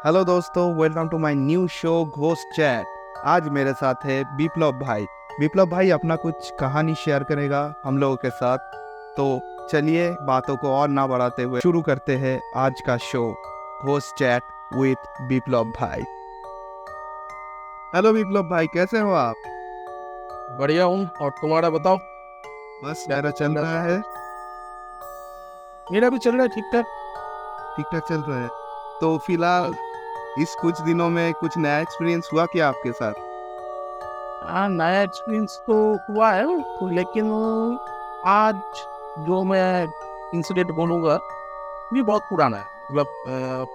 Hello दोस्तों, welcome to my new show ghost chat. आज मेरे साथ है विप्लव भाई। विप्लव भाई अपना कुछ कहानी शेयर करेगा हम लोगों के साथ। तो चलिए बातों को और ना बढ़ाते हुए शुरू करते हैं आज का शो घोस्ट चैट विथ विप्लव भाई। हेलो विप्लव भाई, कैसे हो आप? बढ़िया हूँ। और तुम्हारा बताओ। बस मेरा चल रहा है। मेरा भी चल रहा है ठीक ठाक। ठीक ठाक चल रहा है। तो फिलहाल इस कुछ दिनों में कुछ नया एक्सपीरियंस हुआ क्या आपके साथ? हाँ, नया एक्सपीरियंस तो हुआ है तो, लेकिन आज जो मैं इंसिडेंट बोलूँगा ये बहुत पुराना है। मतलब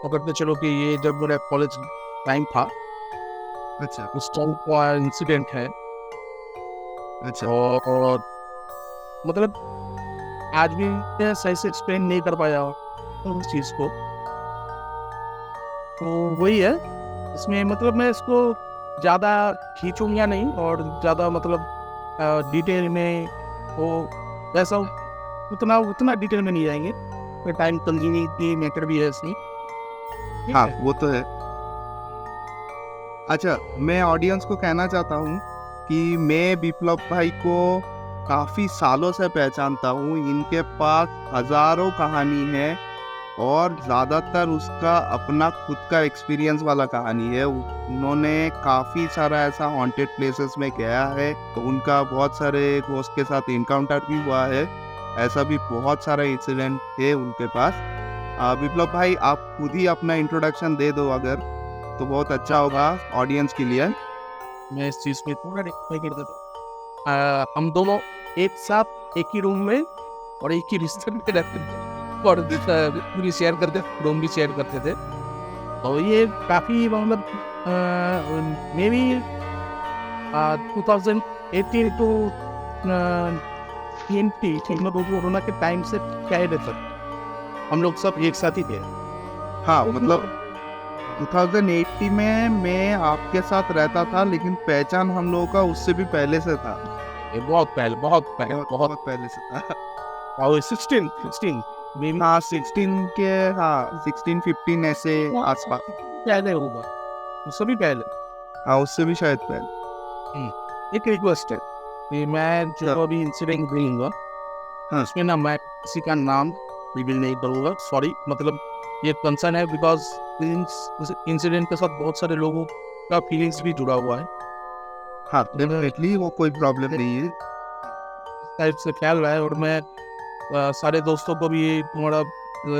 पकड़ते चलो कि ये जब मेरा कॉलेज टाइम था अच्छा उस टाइम का इंसिडेंट है। अच्छा। और मतलब आज भी मैं सही से एक्सप्लेन नहीं कर पाया उस चीज़ को। तो वही है इसमें, मतलब मैं इसको ज़्यादा खींचूंगा नहीं और ज़्यादा मतलब डिटेल में वो वैसा उतना उतना डिटेल में नहीं जाएंगे। फिर टाइम कंज्यूमिंग की मैटर भी है इसमें। ठीक हाँ, है। वो तो है। अच्छा, मैं ऑडियंस को कहना चाहता हूँ कि मैं विप्लव भाई को काफ़ी सालों से पहचानता हूँ। इनके पास हज़ारों कहानी है और ज़्यादातर उसका अपना खुद का एक्सपीरियंस वाला कहानी है। उन्होंने काफ़ी सारा ऐसा हॉन्टेड प्लेसेस में गया है, तो उनका बहुत सारे घोस्ट के साथ इनकाउंटर भी हुआ है। ऐसा भी बहुत सारा इंसिडेंट है उनके पास। विप्लव भाई, आप खुद ही अपना इंट्रोडक्शन दे दो अगर, तो बहुत अच्छा होगा ऑडियंस के लिए। मैं इस चीज़ में पूरा डिफाइन कर देता हूँ। हम दोनों एक साथ एक ही रूम में और एक ही रिश्ते में रहते थे और पूरी शेयर करते थे, रूम भी शेयर करते थे। और ये काफ़ी मतलब मे बी 2018 टू 20 मतलब कोरोना के टाइम से क्या तक हम लोग सब एक साथ ही थे। हाँ, मतलब 2080 में मैं आपके साथ रहता था, लेकिन पहचान हम लोगों का उससे भी पहले से था। ये बहुत पहले बहुत बहुत बहुत पहले से था। और 16 मे बी हाँ 16 के, हाँ 16-15 ऐसे आसपास। पहले होगा, उससे भी पहले। हाँ, उससे भी शायद पहले। एक रिक्वेस्ट है कि मैं हाँ जो अभी इंसिडेंट बोलूँगा हाँ उसमें ना मैं किसी का नाम रिवील नहीं करूँगा। सॉरी, मतलब ये कंसर्न है बिकॉज उस इंसिडेंट के साथ बहुत सारे लोगों का फीलिंग्स भी जुड़ा हुआ है। हाँ, डेफिनेटली वो कोई प्रॉब्लम नहीं है। टाइप से ख्याल रहा है। और मैं सारे दोस्तों को भी तुम्हारा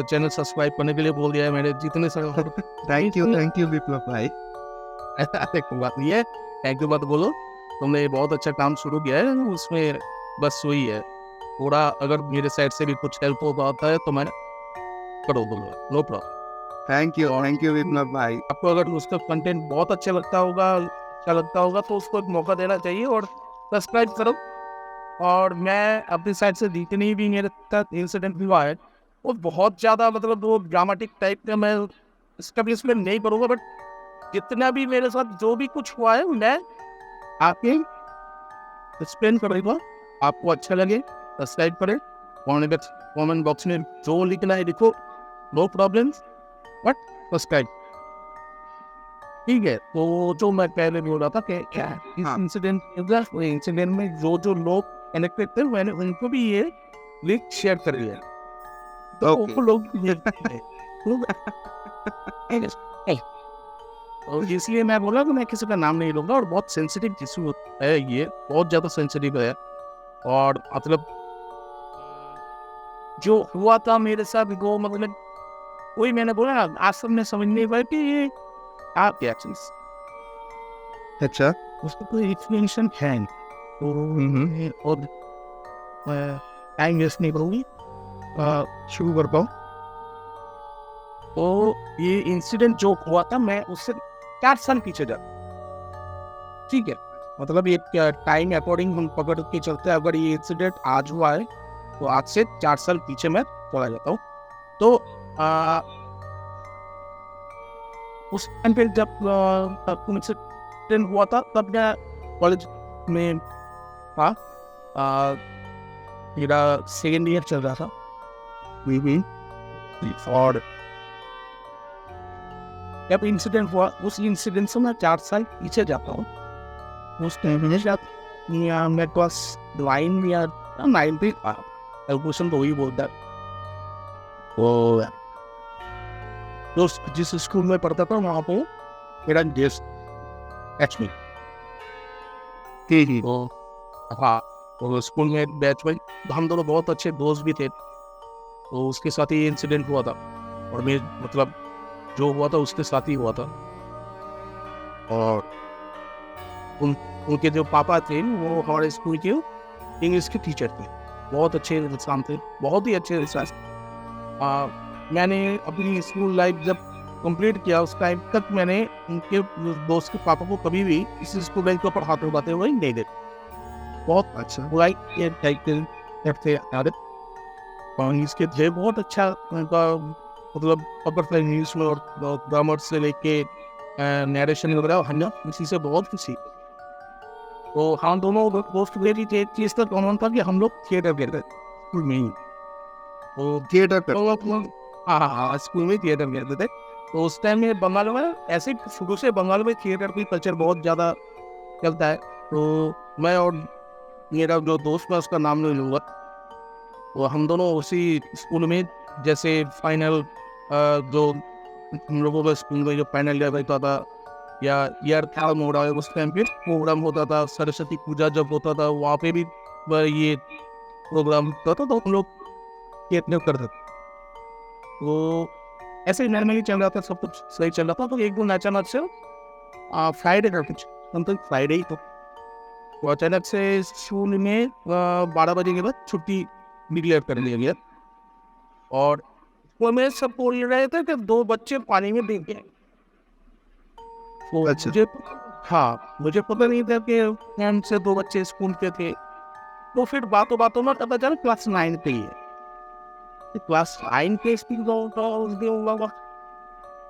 चैनल सब्सक्राइब करने के लिए बोल दिया है मैंने, जितने सारे थैंक यू विप्लव भाई। अरे कोई बात नहीं है, थैंक यू मत बोलो। तुमने बहुत अच्छा काम शुरू किया है उसमें। बस वही है, थोड़ा अगर मेरे साइड से भी कुछ हेल्प हो पाता है तो मैं करो, बोलो, नो प्रॉब्लम। और थैंक यू विप्लव भाई। आपको अगर उसका कंटेंट बहुत अच्छा लगता होगा तो उसको एक मौका देना चाहिए और सब्सक्राइब करो। और मैं अपनी साइड से जितनी भी मेरे साथ इंसिडेंट हुआ है वो बहुत ज़्यादा मतलब वो ड्रामेटिक टाइप का मैं इसका भी इसमें नहीं करूँगा। बट जितना भी मेरे साथ जो भी कुछ हुआ है मैं आपके एक्सप्लेन करूँगा। आपको अच्छा लगे सब्सक्राइब करें। कमेंट बॉक्स में जो लिखना है लिखो, नो प्रॉब्लम, बट सब्सक्राइब। ठीक है। तो जो मैं पहले बोल रहा था कि क्या इस हाँ इंसिडेंट में जो लोग कनेक्टेड थे मैंने उनको भी ये लिंक शेयर कर दिया। तो ओके। वो लोग तो इसलिए मैं बोला कि मैं किसी का नाम नहीं लूंगा। और बहुत सेंसिटिव इशू है, ये बहुत ज़्यादा सेंसिटिव है। और मतलब जो हुआ था मेरे साथ वो मतलब वही मैंने बोला ना, आज सब ने समझ नहीं पाया कि ये आप क्या चीज़, अच्छा। उसका कोई एक्सप्लेनेशन है नहीं। हम्म। तो और टाइम वेस्ट नहीं करूँगी, शुरू करता हूँ। तो ये इंसिडेंट जो हुआ था मैं उससे 4 साल पीछे जा, ठीक है। मतलब ये टाइम अकॉर्डिंग हम पकड़ के चलते हैं। अगर ये इंसिडेंट आज हुआ है तो आज से 4 साल पीछे मैं चला जाता हूँ। तो उस टाइम पे जब इंसिडेंट हुआ था तब मैं कॉलेज में था। आ, मेरा सेकेंड ईयर चल रहा था। और जब इंसिडेंट हुआ उस इंसिडेंट से मैं 4 साल पीछे जाता हूँ। उस टाइम में शायद या मेरे पास 9 या 9 भी था, क्वेश्चन तो वही बोलता है। तो जिस स्कूल में पढ़ता था वहाँ पे मेरा गेस्ट बैच में, तो हाँ, तो स्कूल में बैच में हम दोनों बहुत अच्छे दोस्त भी थे। तो उसके साथ ही इंसिडेंट हुआ था और मैं मतलब जो हुआ था उसके साथ ही हुआ था। और उनके जो पापा थे वो हमारे स्कूल के इंग्लिश के टीचर थे, बहुत अच्छे इंसान थे, बहुत ही अच्छे इंसान। मैंने अपनी स्कूल लाइफ जब कंप्लीट किया उस टाइम तक मैंने उनके दोस्त के पापा को कभी भी इस स्कूल लाइफ के ऊपर हाथ उठाते हुए नहीं देखा। बहुत अच्छा। बुराई थे इसके थे, बहुत अच्छा उनका मतलब पकड़ था इंग्लिश में, और ग्रामर से लेके नरेशन वगैरह हम इसी से बहुत कुछ सीखे। तो हम दोनों दोस्त मेरी एक चीज़ तक कॉमन था कि हम लोग थिएटर खेलते स्कूल में ही। तो थिएटर कर हाँ, स्कूल में थिएटर खेलते थे। तो उस टाइम में बंगाल में ऐसे शुरू से बंगाल में थिएटर की कल्चर बहुत ज़्यादा चलता है। तो मैं और मेरा जो दोस्त है उसका नाम नहीं लूँगा, तो हम दोनों उसी स्कूल में जैसे फाइनल जो हम लोगों का स्कूल में जो फाइनल ईयर रहता था या ईयर खत्म हो रहा है उस टाइम पे प्रोग्राम होता था, सरस्वती पूजा जब होता था वहाँ पे भी ये प्रोग्राम होता था, तो हम लोग थिएटर करते थे। तो ऐसे ही नॉर्मली चल रहा था, सब कुछ सही चल रहा था। तो एक दिन अचानक से फ्राइडे का कुछ फ्राइडे ही तो अचानक से स्कूल में 12 बजे के बाद छुट्टी डिक्लेयर कर दिया गया। और वो में सब बोल रहे थे कि 2 बच्चे पानी में डूब गए। तो अच्छा। मुझे पता नहीं था कि कौन से 2 बच्चे स्कूल के थे। तो फिर बातों में पता चला क्लास 9 के ही है। क्लास 9 के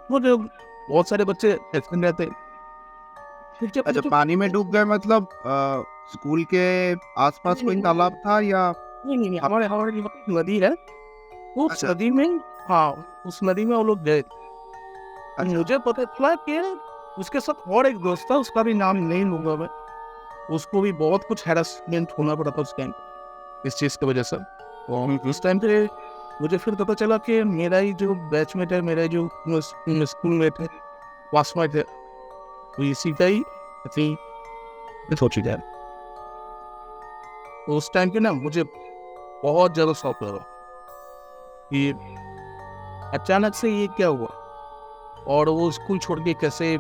मुझे बहुत सारे बच्चे एक्सपेंड रहते। फिर जब अच्छा, पानी में डूब गए मतलब स्कूल के आसपास कोई तालाब था या? नहीं, हमारे नदी है, उस अच्छा। नदी में, उस नदी में वो लोग गए। मुझे पता चला कि उसके साथ और एक दोस्त था, उसका भी नाम नहीं लूंगा मैं, उसको भी बहुत कुछ हैरेसमेंट होना पड़ा था उस टाइम इस चीज़ की वजह से। और उस टाइम पे मुझे फिर पता चला कि मेरा ही जो बैचमेट है, मेरा जो स्कूल मेट है, क्लासमेट है, वो इसी का ही हो चुका है। तो उस टाइम पे ना मुझे बहुत ज़्यादा शौक लगा कि अचानक से ये क्या हुआ, और वो स्कूल छोड़ के कैसे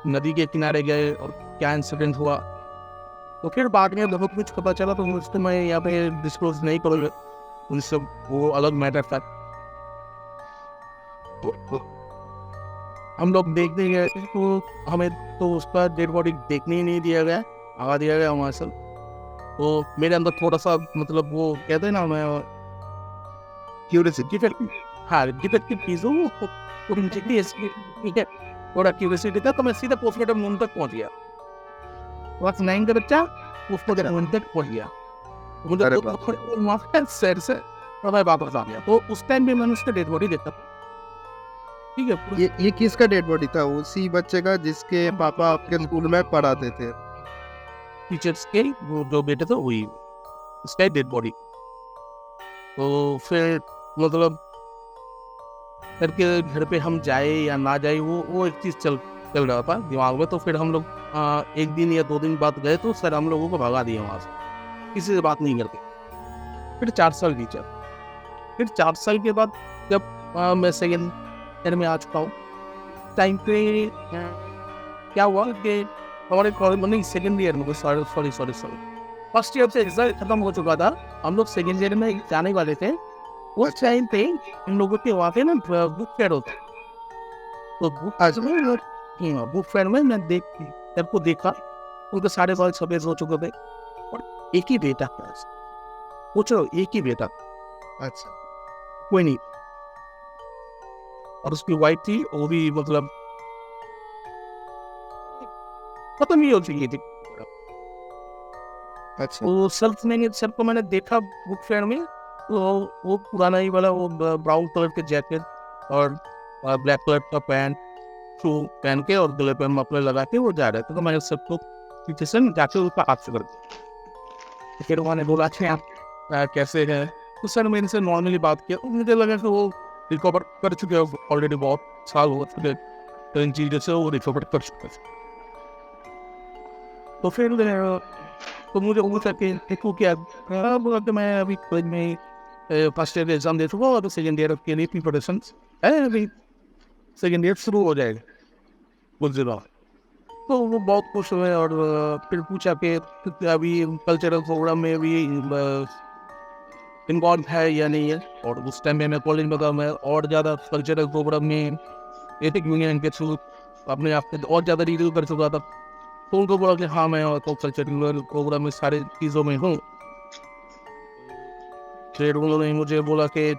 नदी के किनारे गए और क्या इंसिडेंट हुआ। तो फिर बाद में बहुत कुछ पता चला, तो मुझसे मैं यहाँ पे डिस्क्लोज नहीं करूँगा, उन सब वो अलग मैटर था। तो हम लोग देखने गए तो हमें तो उसका डेड बॉडी देखने ही नहीं दिया गया, आगा दिया गया वहाँ से। तो मेरे अंदर थोड़ा सा मतलब वो कहते हैं ना, मैं क्यूरियोसिटी। डिफेक्टिव चीज़ हो वो मुझे ठीक है, थोड़ा क्यूरियोसिटी था। तो मैं सीधा पोस्टमार्टम रूम तक पहुँच गया। क्लास 9 का बच्चा पोस्टमार्टम रूम तक पहुँच गया। मुझे अरे वहाँ सैर से और मैं वापस आ गया। तो उस टाइम भी मैंने उसका डेड बॉडी देखा, ठीक है। ये किसका डेड बॉडी था? उसी बच्चे का जिसके पापा आपके स्कूल में पढ़ाते थे? टीचर्स के वो जो बेटे थे वही, उसका डेड बॉडी। तो फिर मतलब करके घर पे हम जाए या ना जाए वो एक चीज़ चल रहा था दिमाग में। तो फिर हम लोग 1 दिन या 2 दिन बाद गए, तो सर हम लोगों को भगा दिया वहाँ से, किसी से बात नहीं करते। फिर 4 साल बीता। फिर 4 साल के बाद जब मैं सेकेंड ईयर में आ चुका हूँ, टाइम पे क्या हुआ कि हमारे कॉलेज में सेकेंड ईयर में सॉरी फर्स्ट ईयर से रिजल्ट खत्म हो चुका था, हम लोग सेकेंड ईयर में जाने वाले थे। उस टाइम पे हम लोगों के वहाँ पे ना बुक फेयर होता है। तो बुक फेयर में मैं सबको देखा, उनके सारे बाल सफेद हो चुके थे और एक ही बेटा था, पूछो एक ही बेटा, अच्छा। कोई नहीं। और उसकी वाइफ थी, वो भी मतलब खत्म ही हो चुकी थी। अच्छा। वो सबको मैंने देखा बुक फेयर में, तो वो पुराना ही वाला वो ब्राउन कलर के जैकेट और ब्लैक कलर का पैंट शू पहन के और गले पे मफलर लगा के वो जा रहे थे। तो मैंने सबको पीछे से जाके उसका हाथ से कर दिया। फिर उन्होंने बोला अच्छा आप कैसे है, तो सर मेरे से नॉर्मली बात किया, तो मुझे लगा कि वो रिकवर कर चुके हैं ऑलरेडी, बहुत साल हो चुके, तो इन चीज़ों से वो रिकवर कर चुके थे। तो फिर तो मुझे वो करके देखो क्या बोला कि मैं अभी कॉलेज में फर्स्ट ईयर एग्जाम दे चुका हूँ और सेकेंड ईयर के लिए प्रिपरेशन है, अभी सेकेंड ईयर शुरू हो जाएगा कुछ दिनों में। तो वो बहुत खुश हुए और फिर पूछा कि अभी कल्चरल प्रोग्राम में भी इन्वॉल्व है या नहीं है। और उस टाइम में मैं कॉलेज में था, मैं और ज़्यादा कल्चरल प्रोग्राम में एथिक यूनियन के थ्रू अपने आप को और ज़्यादा रिव्यू कर चुका था। तो उनको बोला कि हाँ मैं तो कल्चरल प्रोग्राम में सारी चीज़ों में हूँ। फिर उन्होंने मुझे बोला कि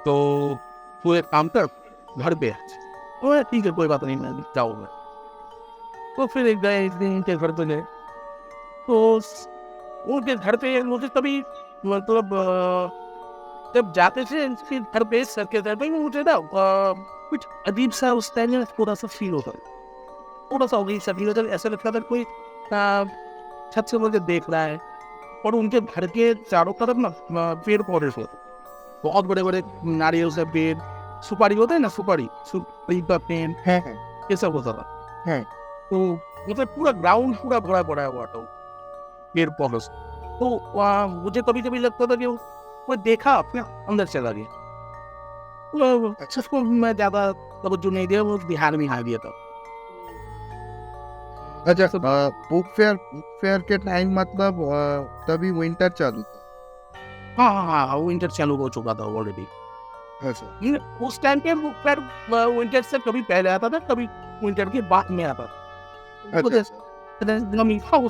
तो तू एक काम कर, घर पे आ। ठीक है कोई बात नहीं, मैं जाऊँगा। तो फिर एक गए एक दिन के घर पे गए, तो उनके घर पे मुझे कभी मतलब जब जाते थे फिर घर पे सर के घर पे मुझे ना कुछ अजीब सा उस टाइम में थोड़ा सा फील होता था, थोड़ा सा हो गई सा फील होता था। ऐसा लगता था कोई छत से मुझे देख रहा है। और उनके घर के चारों तरफ ना पेड़ पौधे थे, बहुत बड़े बड़े नारियल से पेड़, सुपारी होता है ना, सुपारी का पेड़ है ये सब होता था। है। तो मतलब पूरा ग्राउंड पूरा भरा पड़ा हुआ था पेड़ पौधों से। तो मुझे कभी कभी लगता था कि वो देखा अपने अंदर चला गया। अच्छा, उसको मैं ज्यादा तवज्जो नहीं दिया, वो बिहार में आ गया था। अच्छा, बुक फेयर के टाइम मतलब तभी विंटर चालू था। हाँ विंटर चालू हो चुका था ऑलरेडी। अच्छा, उस टाइम पे बुक फेयर विंटर से कभी पहले आता था, कभी विंटर के बाद में आता था। उस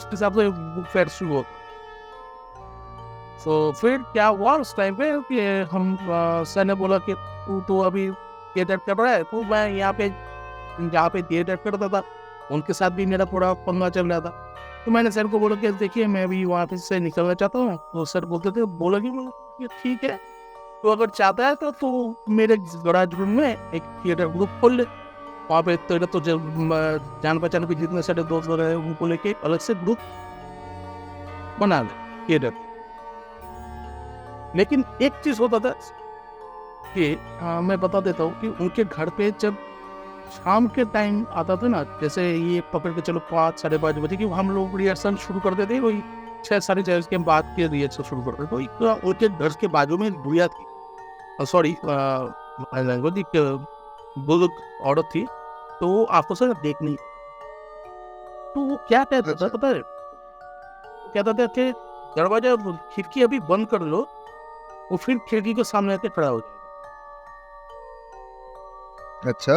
हिसाब से बुक फेयर शुरू होता। तो फिर क्या हुआ उस टाइम पे कि हम सर ने बोला कि तू तो अभी थिएटर कर रहा है, तो मैं यहाँ पे जहाँ पे थिएटर करता था उनके साथ भी मेरा थोड़ा पंगा चल रहा था। तो मैंने सर को बोला कि देखिए मैं भी वहाँ पे से निकलना चाहता हूँ। तो सर बोलते थे, बोला कि ठीक है, तो अगर चाहता है तो मेरे गराज रूम में एक थिएटर ग्रुप खोल ले। वहाँ पे तो जान पहचान के जितने सारे दोस्त वगैरह उनको लेके अलग से ग्रुप बना ले थिएटर। लेकिन एक चीज होता था कि मैं बता देता हूँ कि उनके घर पे जब शाम के टाइम आता था ना, जैसे ये पकड़ के चलो 5 साढ़े 5 बजे की, हम लोग रिहर्सल शुरू कर देते, वही 6 साढ़े 6 के बाद के रिहर्सल शुरू करते। तो एक उनके घर के बाजू में बुढ़िया थी, सॉरी बुजुर्ग औरत थी, तो वो आपको सर देखनी। तो वो क्या कहता था पता है, कहता था कि दरवाजा खिड़की अभी बंद कर लो, वो फिर खिड़की के सामने आके खड़ा हो जाएगा। अच्छा,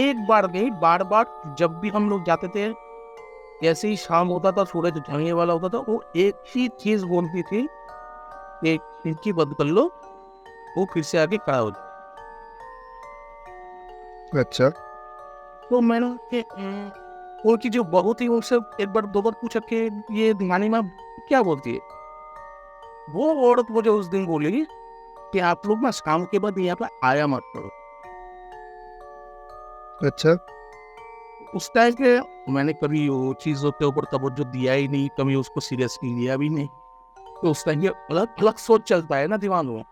एक बार नहीं, बार बार जब भी हम लोग जाते थे, जैसे ही शाम होता था, सूरज ढलने वाला होता था, वो एक ही चीज बोलती थी, एक खिड़की बंद कर लो, वो फिर से आके खड़ा हो जाए। अच्छा, तो मैंने उनकी जो बहू थी उनसे एक बार 2 बार पूछा कि ये नानी माँ क्या बोलती है। वो औरत मुझे उस दिन बोली कि आप लोग ना शाम के बाद यहाँ पर आया मत करो। अच्छा, उस टाइम पे मैंने कभी वो चीजों के ऊपर तवज्जो दिया ही नहीं, कभी उसको सीरियसली लिया भी नहीं। तो उस टाइम अलग अलग सोच चलता है ना दिमाग में,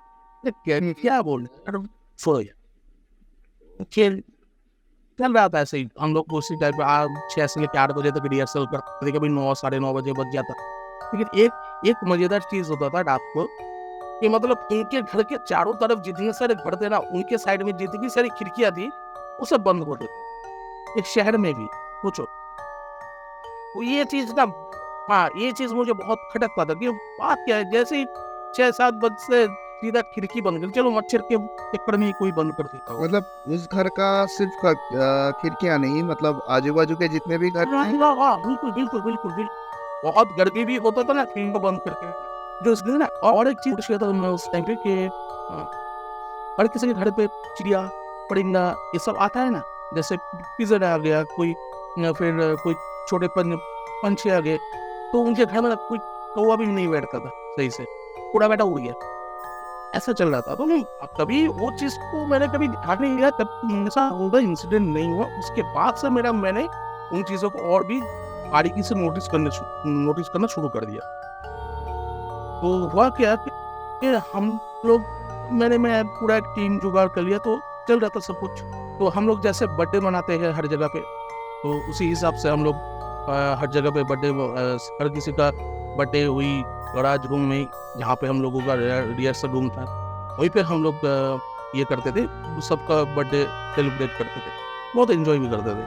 क्या बोल सोच खेल चल रहा था। ऐसे ही हम लोग उसी टाइप पे 6 से लेकर 8 बजे तक रिहर्सल करते, कभी 9 साढ़े 9 बजे बज जाता। लेकिन एक मजेदार चीज होता था रात को कि मतलब उनके घर के चारों तरफ जितने सारे घर थे ना, उनके साइड में जितनी सारी खिड़कियां थी वो सब बंद होते थे, एक शहर में भी पूछो। तो ये चीज ना, हाँ ये चीज मुझे बहुत खटकता था कि बात क्या है, जैसे ही 6-7 बजे से सीधा खिड़की बंद कर, चलो मच्छर के चक्कर में कोई बंद कर देता हो। मतलब उस घर का सिर्फ खिड़कियां नहीं, मतलब आजू बाजू के जितने भी घर थे। बिल्कुल बिल्कुल बिल्कुल बिल्कुल, बहुत गर्मी भी होता था ना खिड़की को बंद करके। जो उसने ना और एक चीज किया था मैं उस टाइम पे कि हर किसी के घर पे चिड़िया परिंदा ये सब आता है ना, जैसे पिजन आ गया कोई, या फिर कोई छोटे पंछी आ गए, तो उनके घर में कोई कौवा भी नहीं बैठता था सही से, पूरा बैठा उड़ गया। ऐसा चल रहा था। तो नहीं, कभी वो चीज़ को मैंने कभी ध्यान नहीं दिया, तब ऐसा होगा इंसिडेंट नहीं हुआ। उसके बाद से मैंने उन चीज़ों को और भी बारीकी से नोटिस करना शुरू कर दिया। तो हुआ क्या कि हम लोग मैं पूरा एक टीम जुगाड़ कर लिया, तो चल रहा था सब कुछ। तो हम लोग जैसे बर्थडे मनाते हैं हर जगह पे, तो उसी हिसाब से हम लोग हर जगह पे बर्थडे, हर किसी का बर्थडे हुई गराज रूम में, जहाँ पे हम लोगों का रिहर्सल रूम था, वहीं पे हम लोग ये करते थे, सबका बर्थडे सेलिब्रेट करते थे। बहुत एंजॉय भी करते थे,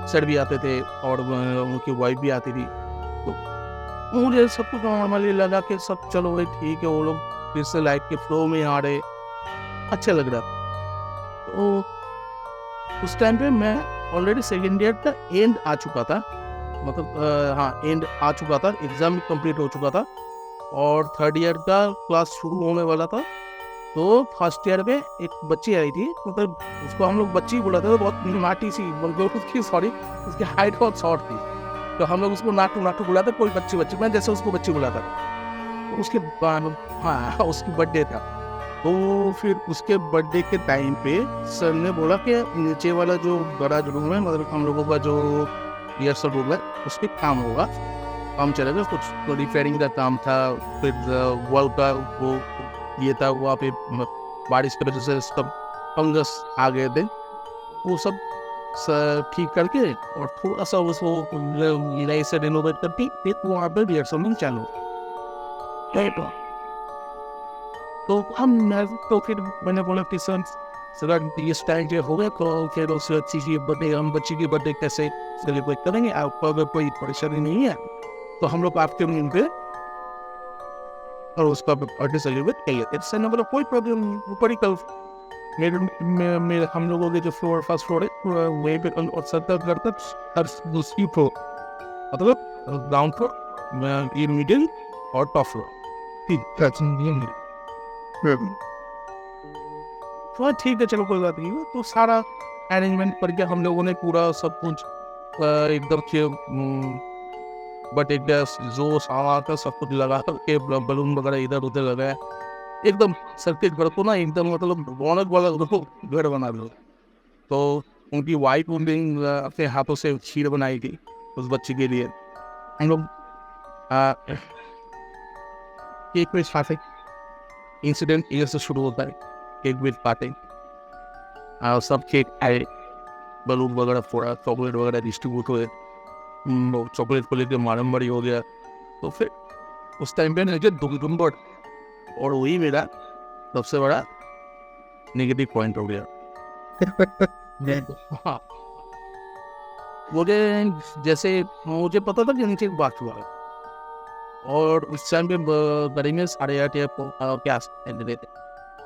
सर भी आते थे और उनकी वाइफ भी आती थी। तो मुझे सब कुछ नॉर्मली लगा कि सब चलो भाई ठीक है, वो लोग फिर से लाइफ के फ्लो में आ रहे, अच्छा लग रहा। तो उस टाइम पे मैं ऑलरेडी सेकेंड ईयर का एंड आ चुका था, मतलब हाँ एंड आ चुका था, एग्ज़ाम भी कंप्लीट हो चुका था और थर्ड ईयर का क्लास शुरू होने वाला था। तो फर्स्ट ईयर में एक बच्ची आई थी, मतलब उसको हम लोग बच्ची बुलाते थे, बहुत नाटी सी, उसकी उसकी हाइट बहुत शॉर्ट थी, तो हम लोग उसको नाटू बुलाते, कोई बच्ची मैं जैसे उसको बच्ची बुलाता था। तो उसके बाद हाँ उसकी बर्थडे था, तो फिर उसके बर्थडे के टाइम पे सर ने बोला कि नीचे वाला जो गराज रूम है, मतलब हम लोगों का जो रिहर्सल रूम है, उस पर काम होगा, काम चलेगा, कुछ रिपेयरिंग का काम था, फिर वॉल का वो ये था, वहाँ पे बारिश की वजह से सब फंगस आ गए थे, वो सब ठीक करके और थोड़ा सा उसको नए से रिनोवेट करके फिर वहाँ पे रिहर्सल चालू। तो फिर मैंने बोला कि सर इस टाइम के हो गए, तो फिर उस बच्ची की बर्थडे कैसे सेलिब्रेट करेंगे, आपको अगर कोई परेशानी नहीं है तो हम लोग आपके रूम पे और उसका बर्थडे सेलिब्रेट करिए। सर ने बोला कोई प्रॉब्लम नहीं, ऊपर ही कल मेरे हम लोगों के जो फर्स्ट फ्लोर है वहीं पे और सत्तर घर तक हर दूसरी फ्लोर, मतलब ग्राउंड फ्लोर, ये मिडिल और टॉप फ्लोर, ठीक तो ठीक है, चलो कोई बात नहीं। तो सारा अरेंजमेंट करके हम लोगों ने पूरा सब कुछ एकदम बट एक जो सामान था सब कुछ लगा के बलून वगैरह इधर उधर लगाया, एकदम सर्किट घर को ना एकदम मतलब रौनक वाला घर बना दो। तो उनकी वाइफ अपने हाथों से खीर बनाई थी उस बच्ची के लिए। हम लोग केक में खाते, इंसिडेंट ये से शुरू होता है, केक विद काटे, सब केक आए, बलून वगैरह फोड़ा, चॉकलेट वगैरह डिस्ट्रीब्यूट हुए, चॉकलेट को लेकर मारम्बरी हो गया। तो फिर उस टाइम पे मुझे दुम्बड़, और वही मेरा सबसे बड़ा नेगेटिव पॉइंट हो गया। हाँ, मुझे जैसे मुझे पता था कि नीचे बात हुआ है, और उस टाइम पे करेंगे 8:30 या क्या थे,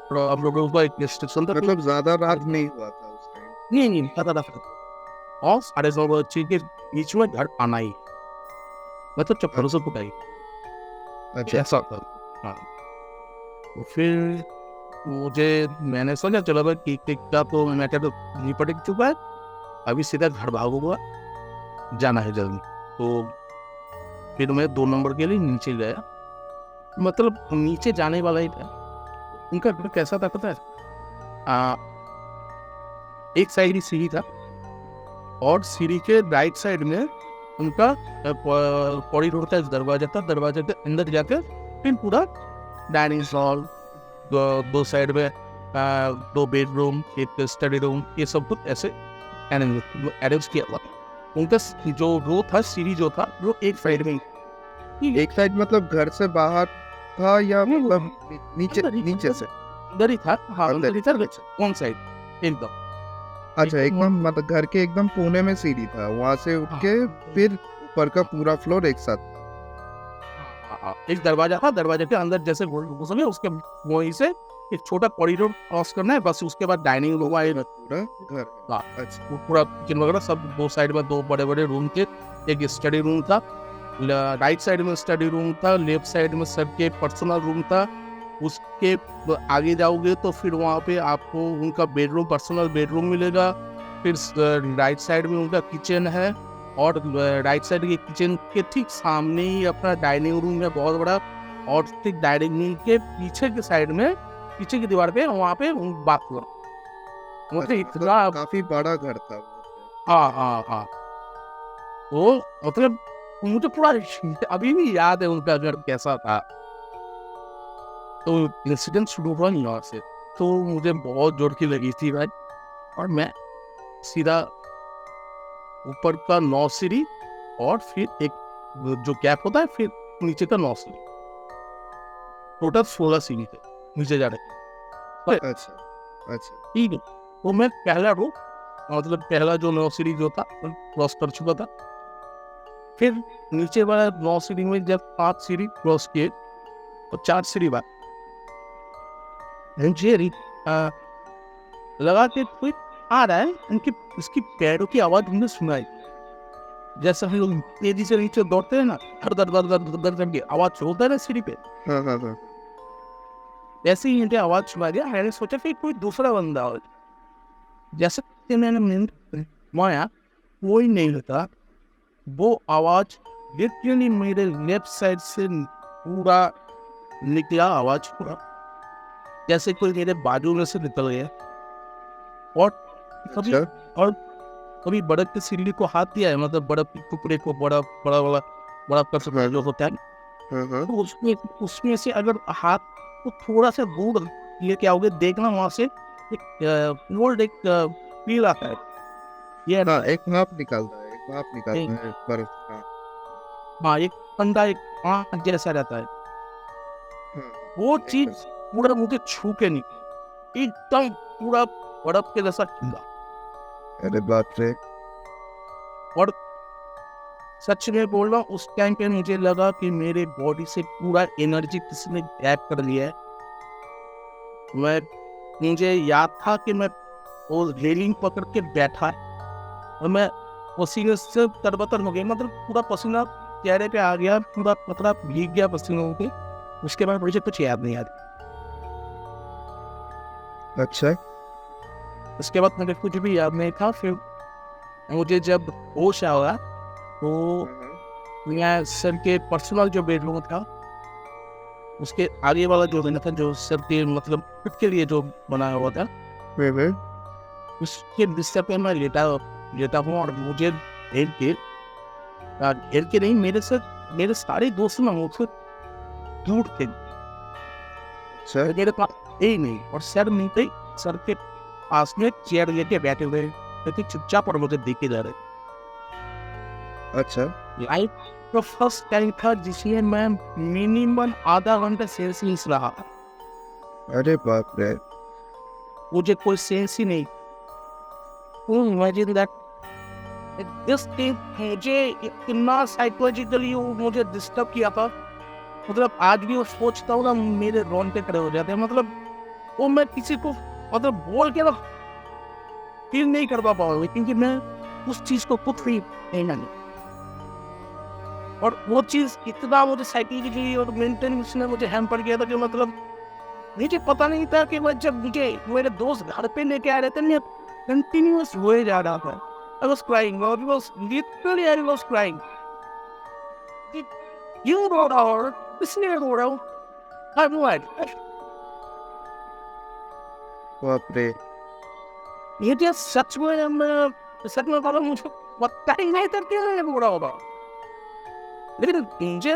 और हम लोगों का एक रिस्ट्रिक्शन था, मतलब ज्यादा रात नहीं हुआ था उस टाइम? नहीं पता था, और 9:30 बजे के बीच में घर आना ही, मतलब चप्पलों से कुटाई, अच्छा ऐसा था। हाँ, तो फिर मैंने सोचा चलो भाई केक का तो मैटर तो निपट चुका है, अभी सीधा घर भागूंगा, जाना है जल्दी। तो फिर मैं 2 नंबर के लिए नीचे गया, मतलब नीचे जाने वाला ही था। उनका घर कैसा था पता है, एक साइड ही सीढ़ी था और सीढ़ी के राइट साइड में उनका कॉरिडोर का दरवाजा था, दरवाजे के अंदर जाकर फिर पूरा डाइनिंग हॉल, दो साइड में 2 बेडरूम, एक स्टडी रूम, ये सब कुछ ऐसे अरेंज किया हुआ था। उनका जो रो था, सीढ़ी जो था वो एक साइड में, एक साइड मतलब घर से बाहर था या मतलब नीचे से अंदर ही था? हाँ अंदर ही था, वन साइड एकदम। अच्छा, एकदम मतलब घर के एकदम कोने में सीढ़ी था, वहां से उठ के फिर ऊपर का पूरा फ्लोर एक साथ था। एक दरवाजा था, दरवाजे के अंदर जैसे घुसोगे उसके वहीं से एक छोटा कॉरिडोर क्रॉस करना है, बस उसके बाद डाइनिंग रूम आएगा, पूरा घर। अच्छा, पूरा किचन वगैरह सब, 2 साइड में 2 बड़े बड़े रूम थे, एक स्टडी रूम था, राइट साइड में स्टडी रूम था, लेफ्ट साइड में सबके पर्सनल रूम था। उसके आगे जाओगे तो फिर वहाँ पे आपको उनका बेडरूम, पर्सनल बेडरूम मिलेगा। फिर राइट साइड में उनका किचन है, और राइट साइड के किचन के ठीक सामने ही अपना डाइनिंग रूम है बहुत बड़ा, और ठीक डाइनिंग रूम के पीछे के साइड में पीछे की दीवार पे वहाँ पे बात हुआ। मुझे मतलब इतना काफी बड़ा घर था वो। हाँ हाँ हाँ, तो मतलब मुझे पूरा अभी भी याद है उनका घर कैसा था। तो इंसिडेंट शुरू हुआ नहीं यहाँ से, तो मुझे बहुत जोर की लगी थी भाई, और मैं सीधा ऊपर का 9 सीढ़ी और फिर एक जो गैप होता है, फिर नीचे का 9 सीढ़ी, टोटल 16 सीढ़ी थे नीचे जाने के। अच्छा अच्छा। ठीक है, तो मैं पहला रो मतलब पहला जो 9 सीढ़ी जो था क्रॉस कर चुका था। फिर नीचे वाला 9 सीढ़ी में जब 5 सीढ़ी क्रॉस किए तो 4 सीढ़ी बाद मुझे लगा कि कोई आ रहा है, उनकी उसकी पैरों की आवाज मुझे सुनाई, जैसे हम लोग तेजी से नीचे दौड़ते हैं ना, धड़ धड़ धड़ धड़ धड़ धड़ की आवाज होता है ना सीढ़ी पे, हाँ हाँ हाँ। वैसे ही मुझे आवाज सुना दिया। मैंने सोचा फिर कोई दूसरा बंदा हो, जैसे कि मैंने माया कोई नहीं होता। वो आवाज लिटरली मेरे लेफ्ट साइड से पूरा निकला, आवाज पूरा जैसे कोई मेरे बाजू में से निकल गया। और कभी अच्छा। और कभी बर्फ की सीढ़ी को हाथ दिया है, मतलब बर्फ के टुकड़े को बड़ा बड़ा वाला बड़ा कर सकता है जो होता है, हाँ हाँ। तो उसमें उसमें से अगर हाथ को थोड़ा सा दूर लेके आओगे, देखना वहां से एक गोल्ड एक फील आता है। ये हाँ एक भाप निकालता है, एक भाप निकालता है बर्फ का। हाँ, एक ठंडा एक आँख जैसा रहता है। हाँ, वो चीज पूरा मुझे छू के नहीं, एकदम पूरा बर्फ के जैसा ठंडा। अरे बाप रे। और सच में बोल रहा हूँ, उस टाइम पे मुझे लगा कि मेरे बॉडी से पूरा एनर्जी किसी ने गैप कर लिया है। मुझे याद था कि मैं वो रेलिंग पकड़ के बैठा है और मैं पसीने से तरबतर हो गया, मतलब पूरा पसीना चेहरे पे आ गया, पूरा पतला भीग गया पसीनों के। उसके बाद मुझे कुछ याद नहीं आती। अच्छा। उसके बाद मुझे कुछ भी याद नहीं था। फिर मुझे जब होश आया तो मैं सर के पर्सनल जो बेडरूम था उसके आगे वाला जो बना था, जो सर के मतलब खुद के लिए जो बनाया हुआ था, उसके बिस्तर पे मैं लेटा हूँ। और मुझे घेर के नहीं, मेरे सारे दोस्त ना मुझसे दूर थे, अच्छा मेरे पास ही नहीं। और सर नीचे सर के पास में चेयर लेके बैठे हुए, लेकिन चुपचाप और मुझे देखे जा रहे। अच्छा। लाइफ का फर्स्ट टाइम था जिसमें मैं मिनिमम आधा घंटा सेंसलेस रहा। अरे बाप रे। मुझे कोई सेंस ही नहीं। इमेजिन दैट दिस थिंग मुझे इतना साइकोलॉजिकली मुझे डिस्टर्ब किया था। मतलब आज भी वो सोचता हूँ ना, मेरे रोंगटे खड़े हो जाते हैं। मतलब वो मैं किसी को मतलब बोल के ना फील नहीं कर पाऊंगा, क्योंकि मैं उस चीज को खुद फील नहीं जानी। और वो चीज इतना मुझे साइकोलॉजिकली और मेंटली उसने मुझे हैम्पर किया था कि मतलब मुझे पता नहीं था कि मैं जब मुझे मेरे दोस्त घर पे लेके आ रहे थे, मैं कंटिन्यूअस रोए जा रहा था। I was crying. I was literally I was crying. You wrote our listener wrote I'm what? बाप रे। ये क्या सच में बाबा मुझे पता ही नहीं था क्या ये बोल रहा होगा। लेकिन मुझे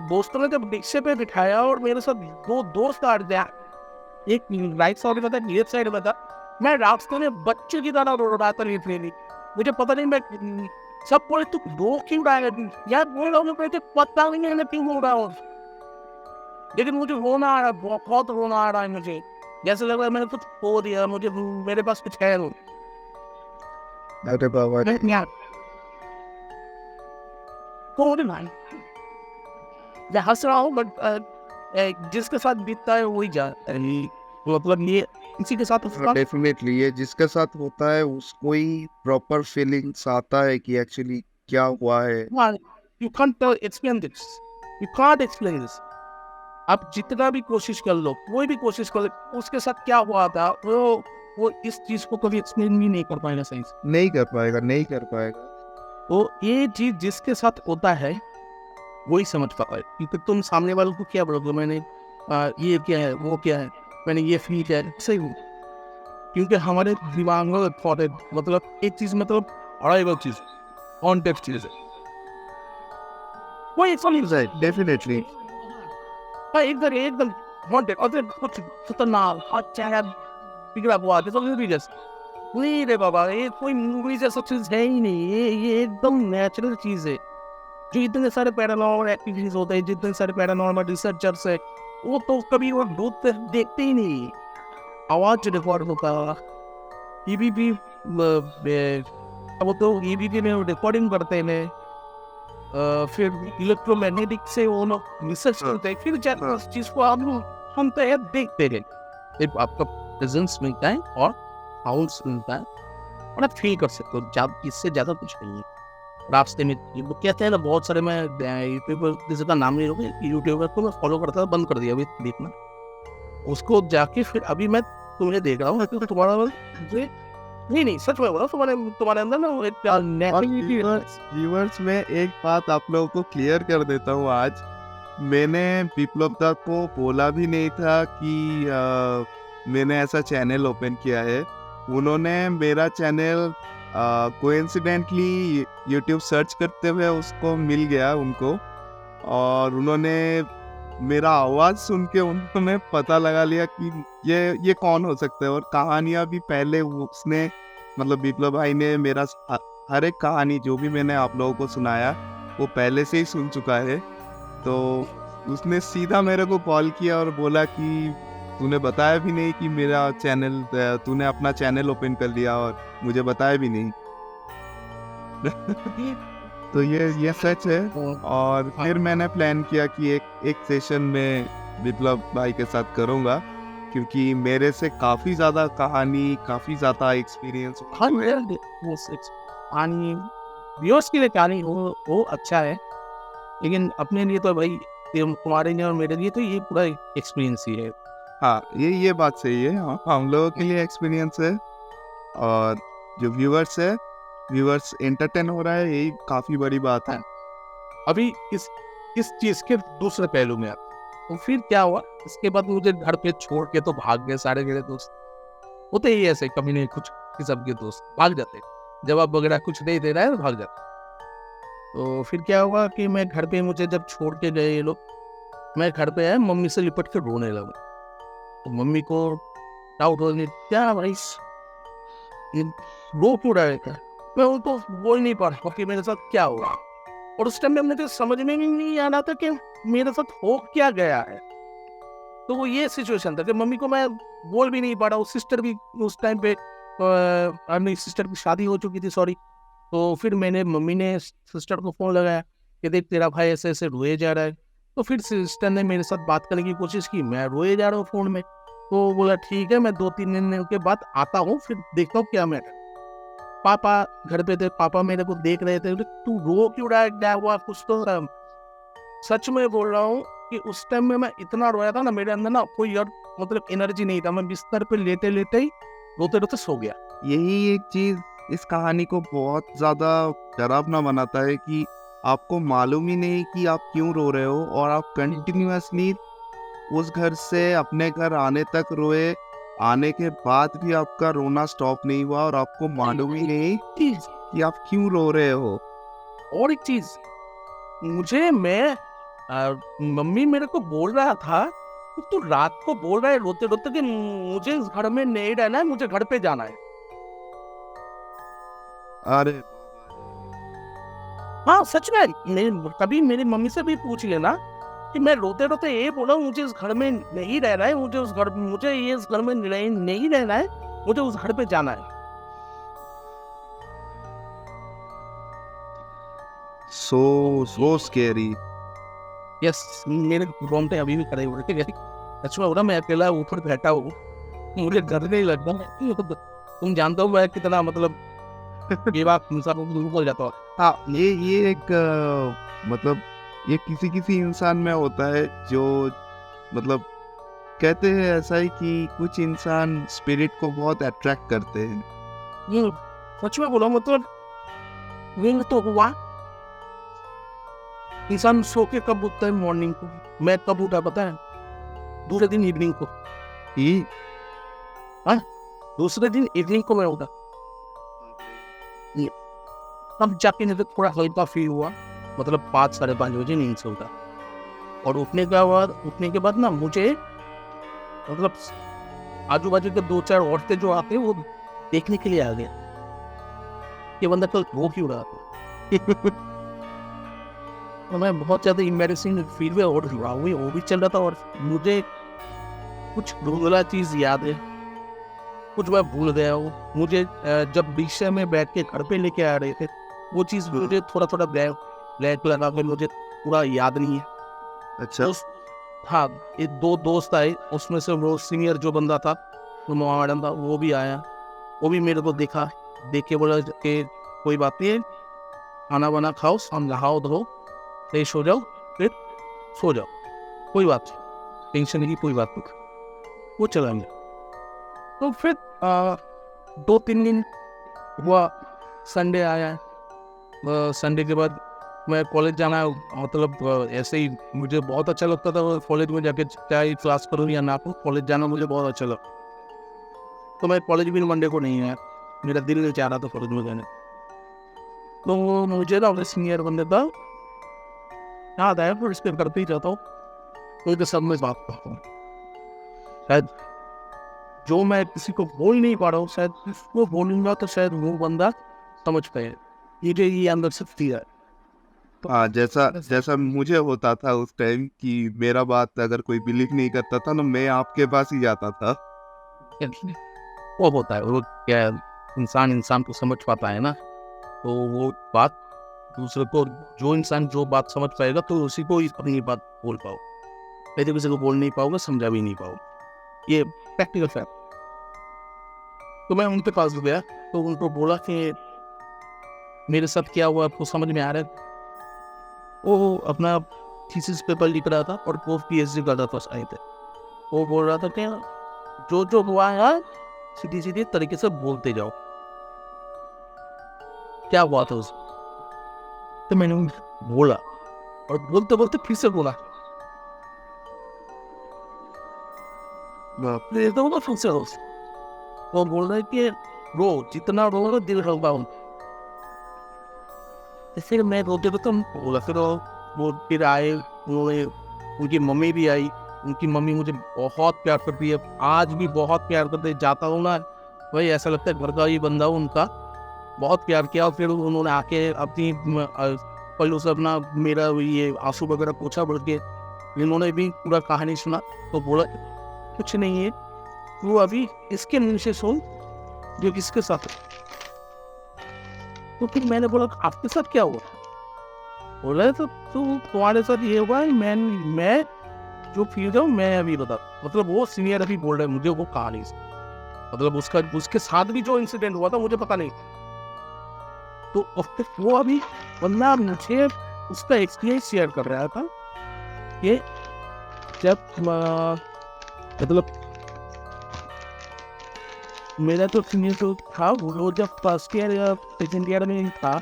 दोस्तों ने जब रिक्शे पे बिठाया और मेरे साथ दो दोस्त आ रहे थे, एक राइट साइड में था, लेफ्ट साइड में था, मैं रास्ते में बच्चे की तरह रो रहा था लिटरली। मुझे पता नहीं, मैं सब बोले तू रो क्यों रहा है यार, बोल रहा हूँ मुझे पता नहीं है मैं क्यों रो रहा हूँ। लेकिन मुझे रोना आ रहा है, बहुत रोना आ रहा है मुझे, जैसे लग रहा है मैंने कुछ खो दिया, मुझे मेरे पास कुछ है नहीं। अरे बाबा रे। मैं हंस रहा हूँ, बट जिसके साथ बीतता है वही जानता है। मतलब ये इसी के साथ उसका डेफिनेटली ये जिसके साथ होता है उसको ही प्रॉपर फीलिंग्स आता है कि एक्चुअली क्या हुआ है। you can't explain this. You can't explain this. आप जितना भी कोशिश कर लो, कोई भी कोशिश कर लो, उसके साथ क्या हुआ था वो इस चीज को कभी एक्सप्लेन भी नहीं कर पाएगा सही से। नहीं कर पाएगा, नहीं कर पाएगा। तो ये चीज जिसके साथ होता है वही समझ पाता है, क्योंकि तुम सामने वालों को क्या बोलोगे, मैंने ये क्या है वो क्या है, मैंने ये फील किया सही हूँ, क्योंकि हमारे दिमाग में इम्पोर्टेंट मतलब एक चीज मतलब अड़ाई चीज कॉन्टेक्स्ट चीज है, वो एक चीज है डेफिनेटली। हाँ एकदम एकदम कॉन्टेक्स्ट और फिर कुछ खतरनाक अच्छा बिगड़ा हुआ है तो जैसे नहीं रे बाबा, ये कोई मूवी जैसा चीज है ही नहीं, ये एकदम नेचुरल चीज है। जो इतने सारे पैरानॉर्मल एक्टिविटीज होते हैं, जितने सारे पैरानॉर्मल रिसर्चर्स है, वो तो कभी वो भूत देखते ही नहीं। आवाज रिकॉर्ड होता ईबीपी, वो तो ईबीपी में रिकॉर्डिंग करते हैं, फिर इलेक्ट्रोमैग्नेटिक से वो लोग रिसर्च करते हैं, फिर जाकर उस चीज को आप सुनते हैं देखते हैं, फिर आपका प्रेजेंस मिलता है और साउंड्स मिलता है और आप फील कर सकते हो। इससे ज्यादा कुछ नहीं है। रास्ते में वो कहते हैं ना, बहुत सारे मैं यूट्यूब पर किसी का नाम नहीं लूँगा, यूट्यूबर को मैं फॉलो करता था, बंद कर दिया अभी देखना उसको जाके। फिर अभी मैं तुम्हें देख रहा हूँ कि तुम्हारा नहीं सच में बोला, तुम्हारे अंदर ना वो एक व्यूअर्स में एक बात आप लोगों को क्लियर कर देता हूँ। आज मैंने विप्लव दा को बोला भी नहीं था कि मैंने ऐसा चैनल ओपन किया है। उन्होंने मेरा चैनल कोइंसिडेंटली यूट्यूब सर्च करते हुए उसको मिल गया उनको, और उन्होंने मेरा आवाज़ सुन के उन्होंने पता लगा लिया कि ये कौन हो सकता है। और कहानियाँ भी पहले उसने मतलब विप्लव भाई ने मेरा हर एक कहानी जो भी मैंने आप लोगों को सुनाया वो पहले से ही सुन चुका है। तो उसने सीधा मेरे को कॉल किया और बोला कि तूने बताया भी नहीं कि मेरा चैनल, तूने अपना चैनल ओपन कर लिया और मुझे बताया भी नहीं। तो ये सच है। और फिर मैंने प्लान किया कि एक सेशन में विप्लव भाई के साथ करूँगा, क्योंकि मेरे से काफ़ी ज़्यादा कहानी, काफ़ी ज़्यादा एक्सपीरियंस। कहानी व्यूअर्स के लिए कहानी वो अच्छा है, लेकिन अपने लिए तो भाई तुम्हारे लिए और मेरे लिए तो ये पूरा एक्सपीरियंस ही है। हाँ, ये बात सही है। हाँ, हम लोगों के लिए एक्सपीरियंस है, और जो व्यूअर्स एंटरटेन हो रहा है, यही काफ़ी बड़ी बात है। अभी इस चीज़ के दूसरे पहलू में तो फिर क्या हुआ, इसके बाद मुझे घर पे छोड़ के तो भाग गए सारे मेरे दोस्त। होते ही ऐसे कभी नहीं कुछ किस्म के दोस्त भाग जाते, जवाब वगैरह कुछ नहीं दे रहा है तो भाग जाते। तो फिर क्या हुआ कि मैं घर पे, मुझे जब छोड़ के गए ये लोग, मैं घर पे आया, मम्मी से लिपट के रोने लगा। तो मम्मी को डाउट होने, क्या भाई रो क्यों रहा है? मैं उनको बोल नहीं पा रहा कि मेरे साथ क्या हुआ, और उस टाइम में मुझे समझ में भी नहीं आ रहा था कि मेरे साथ हो क्या गया है। तो वो ये सिचुएशन था कि मम्मी को मैं बोल भी नहीं पा रहा हूँ। सिस्टर भी उस टाइम पे मेरी सिस्टर की शादी हो चुकी थी, सॉरी। तो फिर मम्मी ने सिस्टर को फ़ोन लगाया कि देख तेरा भाई ऐसे ऐसे रोए जा रहा है। तो फिर सिस्टर ने मेरे साथ बात करने की कोशिश की, मैं रोए जा रहा हूँ फ़ोन में। तो बोला ठीक है, मैं 2-3 दिन के बाद आता हूँ, फिर देखता हूँ क्या मैटर। पापा घर पे थे, पापा मेरे को देख रहे थे, तू रो क्यों रहा है, क्या हुआ, कुछ तो सच में बोल रहा हूँ कि उस टाइम में मैं इतना रोया था ना, मेरे अंदर ना कोई और मतलब एनर्जी नहीं था। मैं बिस्तर पे लेटे लेटे ही रोते रोते सो गया। यही एक चीज इस कहानी को बहुत ज्यादा डरावना बनाता है कि आपको मालूम ही नहीं कि आप क्यों रो रहे हो, और आप कंटिन्यूअसली उस घर से अपने घर आने तक रोए, आने के बाद भी आपका रोना स्टॉप नहीं हुआ, और आपको मालूम ही नहीं कि आप क्यों रो रहे हो। और एक चीज मुझे मम्मी मेरे को बोल रहा था, तू रात को बोल रहा है रोते रोते कि मुझे इस घर में नहीं रहना है, मुझे घर पे जाना है। अरे हाँ सच में, कभी मेरी मम्मी से भी पूछ लेना कि मैं रोते रोते ये बोला मुझे इस घर में नहीं रहना है, मुझे इस घर में नहीं रहना है, मुझे उस घर पे जाना है। so scary। यस, मेरे रोंगटे अभी भी खड़े हुए थे। सच में बोला, मैं अकेला ऊपर बैठा हूँ, मुझे डर नहीं लगता। तुम जानते हो मैं कितना मतलब ये बात भूल जाता हूँ। हाँ, ये एक मतलब ये किसी इंसान में होता है, जो मतलब कहते हैं ऐसा ही कि कुछ इंसान स्पिरिट को बहुत अट्रैक्ट करते हैं। ये सच में बोला, मतलब ये तो हुआ। इंसान सो के कब उठता है मॉर्निंग को, मैं कब उठा पता है? दूसरे दिन इवनिंग को। कि हाँ, दूसरे दिन इवनिंग को मैं उठा, ये तब जाके मुझे थोड़ा हल्का फील हुआ, मतलब 5 साढ़े 5 बजे नींद से उठा। और उठने के बाद ना मुझे मतलब आजू बाजू के 2-4 औरतें जो आते हैं वो देखने के लिए आ गए, ये बंदा कल वो क्यों रहा था। तो मैं बहुत ज्यादा इम्बेरसिंग फील में और रहा हूँ, वो भी चल रहा था और मुझे कुछ धुंधला चीज याद है, कुछ मैं भूल गया हूँ। मुझे जब रिक्शा में बैठ के घर पे लेके आ रहे थे वो चीज मुझे थोड़ा थोड़ा ब्लैक ब्लैक लगा के मुझे पूरा याद नहीं है। अच्छा। उस हाँ, ये 2 दोस्त आए, उसमें से वो सीनियर जो बंदा था, वो मैडम था, वो भी आया, वो भी मेरे को देखा, देख के बोला कि कोई बात नहीं है, खाना वाना खाओ, नहाओ धो, फ्रेश हो जाओ, फिर सो जाओ, कोई बात नहीं, टेंशन नहीं, कोई बात नहीं। वो चला गया। तो फिर 2-3 दिन हुआ, संडे आया, संडे के बाद मैं कॉलेज जाना, मतलब ऐसे ही मुझे बहुत अच्छा लगता था कॉलेज में जाके, चाहे क्लास करूँ या ना करूँ, कॉलेज जाना मुझे बहुत अच्छा लगता। तो मैं कॉलेज भी मंडे को नहीं आया, मेरा दिल नहीं चाह रहा था कॉलेज में जाने। तो मुझे ना अपने सीनियर बंदे था याद आया, फिर इसके करते ही रहता हूँ, तो इनके सब में बात करता हूँ। शायद जो मैं किसी को बोल नहीं पा रहा हूँ, शायद उसको बोलूंगा तो शायद वो बंदा समझ पाए, ये अंदर से फील है। हाँ, जैसा जैसा मुझे होता था उस टाइम कि मेरा बात अगर कोई बिलीव नहीं करता था ना, मैं आपके पास ही जाता था। वो होता है, वो क्या है, इंसान को समझ पाता है ना, तो वो बात दूसरे को, जो इंसान जो बात समझ पाएगा तो उसी को ही अपनी बात बोल पाओ, नहीं तो किसी को बोल नहीं पाओगे, समझा भी नहीं पाओगे, ये प्रैक्टिकल फैक्ट। तो मैं उनके पास गया, तो उनको बोला कि मेरे साथ क्या हुआ आपको समझ में आ रहा है। वो अपना थीसिस पेपर लिख रहा था और वो पीएचडी कर रहा था साइड पे। वो बोल रहा था कि जो जो हुआ है सीधी सीधी तरीके से बोलते जाओ, क्या हुआ था उस। तो मैंने बोला और बोलते बोलते फिर से बोला, तो फिर से वो बोल रहा है कि रो, जितना रो दिल हल्का हो। फिर मैं रोते तो बोला, फिर वो फिर आए, उन्होंने, उनकी मम्मी भी आई, उनकी मम्मी मुझे बहुत प्यार करती है, आज भी बहुत प्यार करते है। जाता हूँ ना भाई, ऐसा लगता है घर का ही बंदा हूँ उनका, बहुत प्यार किया। और फिर उन्होंने आके अपनी पल्लू से अपना मेरा ये आंसू वगैरह पोछा बढ़ के, इन्होंने भी पूरा कहानी सुना। तो बोला कुछ नहीं है, वो अभी इसके मुंह से सुन जो किसके साथ है। तो फिर मैंने बोला आपके साथ क्या हुआ। बोला तो तुम्हारे साथ ये हुआ है, मैं जो फील जाऊँ मैं अभी बता, मतलब वो सीनियर अभी बोल रहे हैं मुझे वो कहानी से, मतलब उसके साथ भी जो इंसिडेंट हुआ था मुझे पता नहीं। तो वो अभी बंदा मुझे उसका एक्सपीरियंस शेयर कर रहा था कि जब मतलब मेरा तो सीनियर जो था वो जब फर्स्ट ईयर या सेकेंड ईयर में था,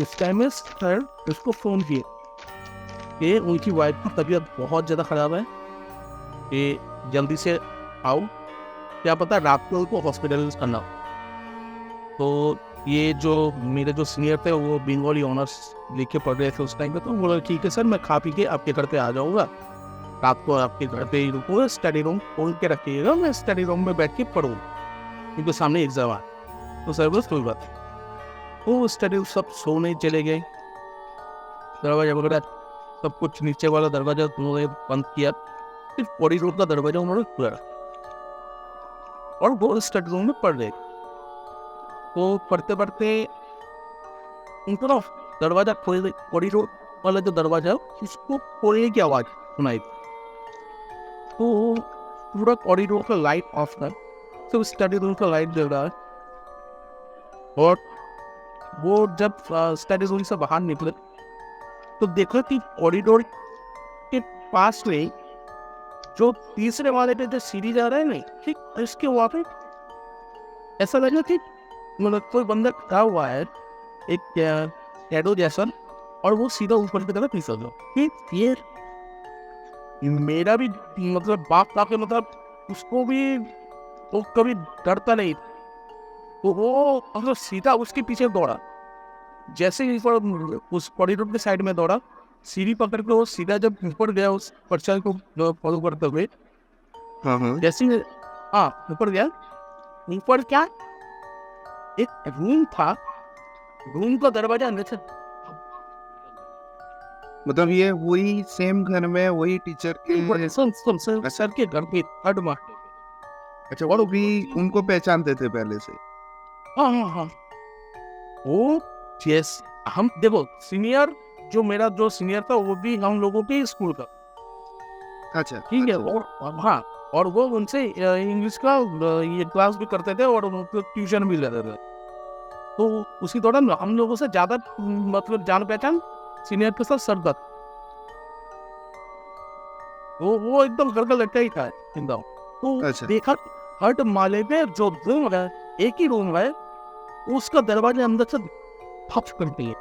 इस टाइम में सर उसको फ़ोन किए कि उनकी वाइफ की तबीयत बहुत ज़्यादा ख़राब है, कि जल्दी से आओ, क्या पता रात को उनको हॉस्पिटलाइज करना हो। तो ये जो मेरे जो सीनियर थे वो बंगाली ऑनर्स लिख के पढ़ रहे थे उस टाइम पे, तो बोला ठीक है सर, मैं खा पी के आपके घर पे आ जाऊँगा, रात को आपके घर पे ही रुकूँगा, स्टडी रूम खोल के रखिएगा, मैं स्टडी रूम में बैठ के पढ़ूँगा क्योंकि सामने एग्जाम आ। तो सर बस कोई बात। वो स्टडी सब सोने चले गए, दरवाजा वगैरह सब कुछ, नीचे वाला दरवाजा उन्होंने बंद किया, फिर कॉरिडोर का दरवाजा उन्होंने खुला और वो स्टडी रूम में पढ़ रहे। तो पढ़ते पढ़ते उनको ना दरवाजा खोल, कॉरिडोर वाला जो दरवाजा उसको खोलने की आवाज सुनाई। तो पूरा कॉरिडोर का लाइट ऑफ था, तो स्टडी रूम का लाइट जल रहा है। और वो जब स्टडी रूम से बाहर निकले तो देखा कि कॉरिडोर के पास में जो तीसरे वाले पे जो सीढ़ी जा रहा है नहीं, ठीक इसके वहाँ पे ऐसा लगा कि मतलब कोई बंदा खड़ा हुआ है एक शैडो जैसा, और वो सीधा ऊपर की तरफ फिसल गया। ये मेरा भी मतलब बाप का के मतलब उसको भी वो कभी डरता नहीं, तो वो मतलब सीधा उसके पीछे दौड़ा। जैसे ही उस कॉरिडोर के साइड में दौड़ा, सीढ़ी पकड़ के वो सीधा जब ऊपर गया उस परछाई को फॉलो करते हुए, हाँ हाँ। जैसे ही हाँ ऊपर गया, ऊपर क्या एक रूम था, रूम का दरवाजा अंदर से मतलब ये वही सेम घर में वही टीचर के। सर के घर पे थर्ड मार। अच्छा, वो भी उनको पहचानते थे पहले से? हाँ हाँ हाँ, वो यस, हम देखो सीनियर, जो मेरा जो सीनियर था वो भी हम लोगों के स्कूल का, अच्छा ठीक है। अच्छा। और हाँ, और वो उनसे इंग्लिश का ये क्लास भी करते थे और उनको ट्यूशन भी लेते थे। तो उसी दौरान हम लोगों से ज्यादा मतलब जान पहचान सीनियर के साथ सरदर्द, वो एकदम घर का लड़का ही था एकदम। तो अच्छा। देखा हर माले में जो रूम है, एक ही रूम है, उसका दरवाजा अंदर से फप करती है।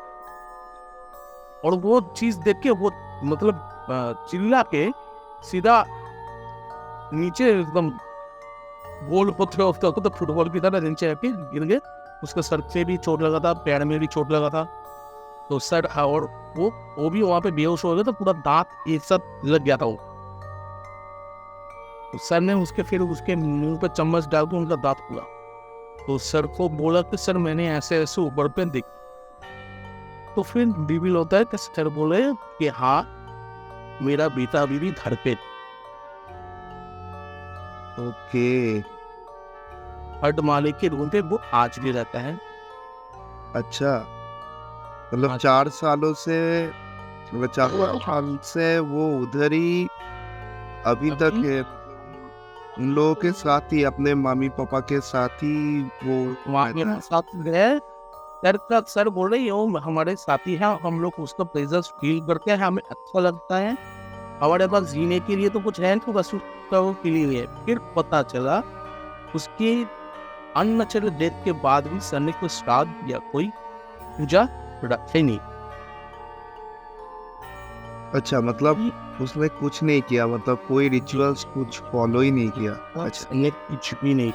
और वो चीज देख के वो मतलब चिल्ला के सीधा नीचे एकदम गोल होते होते तो फुटबॉल की तरह नीचे आके गिर गए। उसके सर से भी चोट लगा था, पैर में भी चोट लगा था। तो सर और वो भी वहां पे बेहोश हो गया, तो पूरा दांत एक साथ लग गया था वो। तो सर ने फिर उसके मुंह पे चम्मच डाल के उनका दांत खुला। तो सर को बोला कि सर मैंने ऐसे ऐसे ऊपर पे देख। तो फिर रिवील होता है कि सर बोले कि हाँ मेरा बेटा अभी भी घर पे। ओके। थर्ड माले के रूम पे वो आज भी रहता है। अच्छा, मतलब अच्छा। 4 सालों से, मतलब 4 साल से वो उधर ही अभी तक है। उन लोगों के साथ ही, अपने मम्मी पापा के साथ ही वो वहाँ रहता है। साथ गए। सर बोल रहे हो हमारे साथी हैं, हम लोग उसका प्रेजेंस फील करते हैं, हमें अच्छा लगता है। हमारे पास जीने के लिए तो कुछ है तो बस उसका वो फीलिंग है। फिर पता चला उसकी अननेचुरल डेथ के बाद भी सर ने कोई श्राद्ध या कोई पूजा रखे नहीं। अच्छा, मतलब उसने कुछ नहीं किया, मतलब कोई रिचुअल्स कुछ फॉलो ही नहीं किया। अच्छा। सर ने कुछ भी नहीं।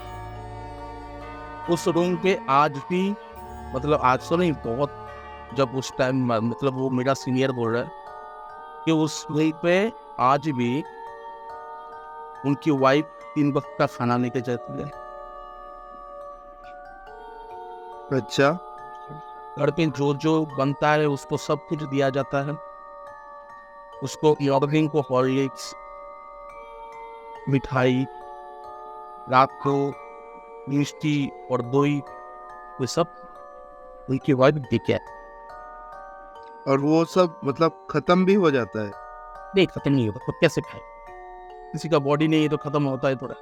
उस रूम पे आज भी, मतलब आज तो नहीं, बहुत जब उस टाइम मतलब वो मेरा सीनियर बोल रहा है कि उस रूम पे आज भी उनकी वाइफ 3 वक्त का खाना लेके जाती है। अच्छा। घर पे जो जो बनता है उसको सब कुछ दिया जाता है। उसको मॉर्निंग को हॉर्लिक्स, मिठाई, रात को मिष्टी और दही, वो सब उनकी वाइफ देके आती है। और वो सब मतलब खत्म भी हो जाता है? नहीं खत्म नहीं होता तो कैसे खाए, किसी का बॉडी नहीं है तो खत्म होता है थोड़ा।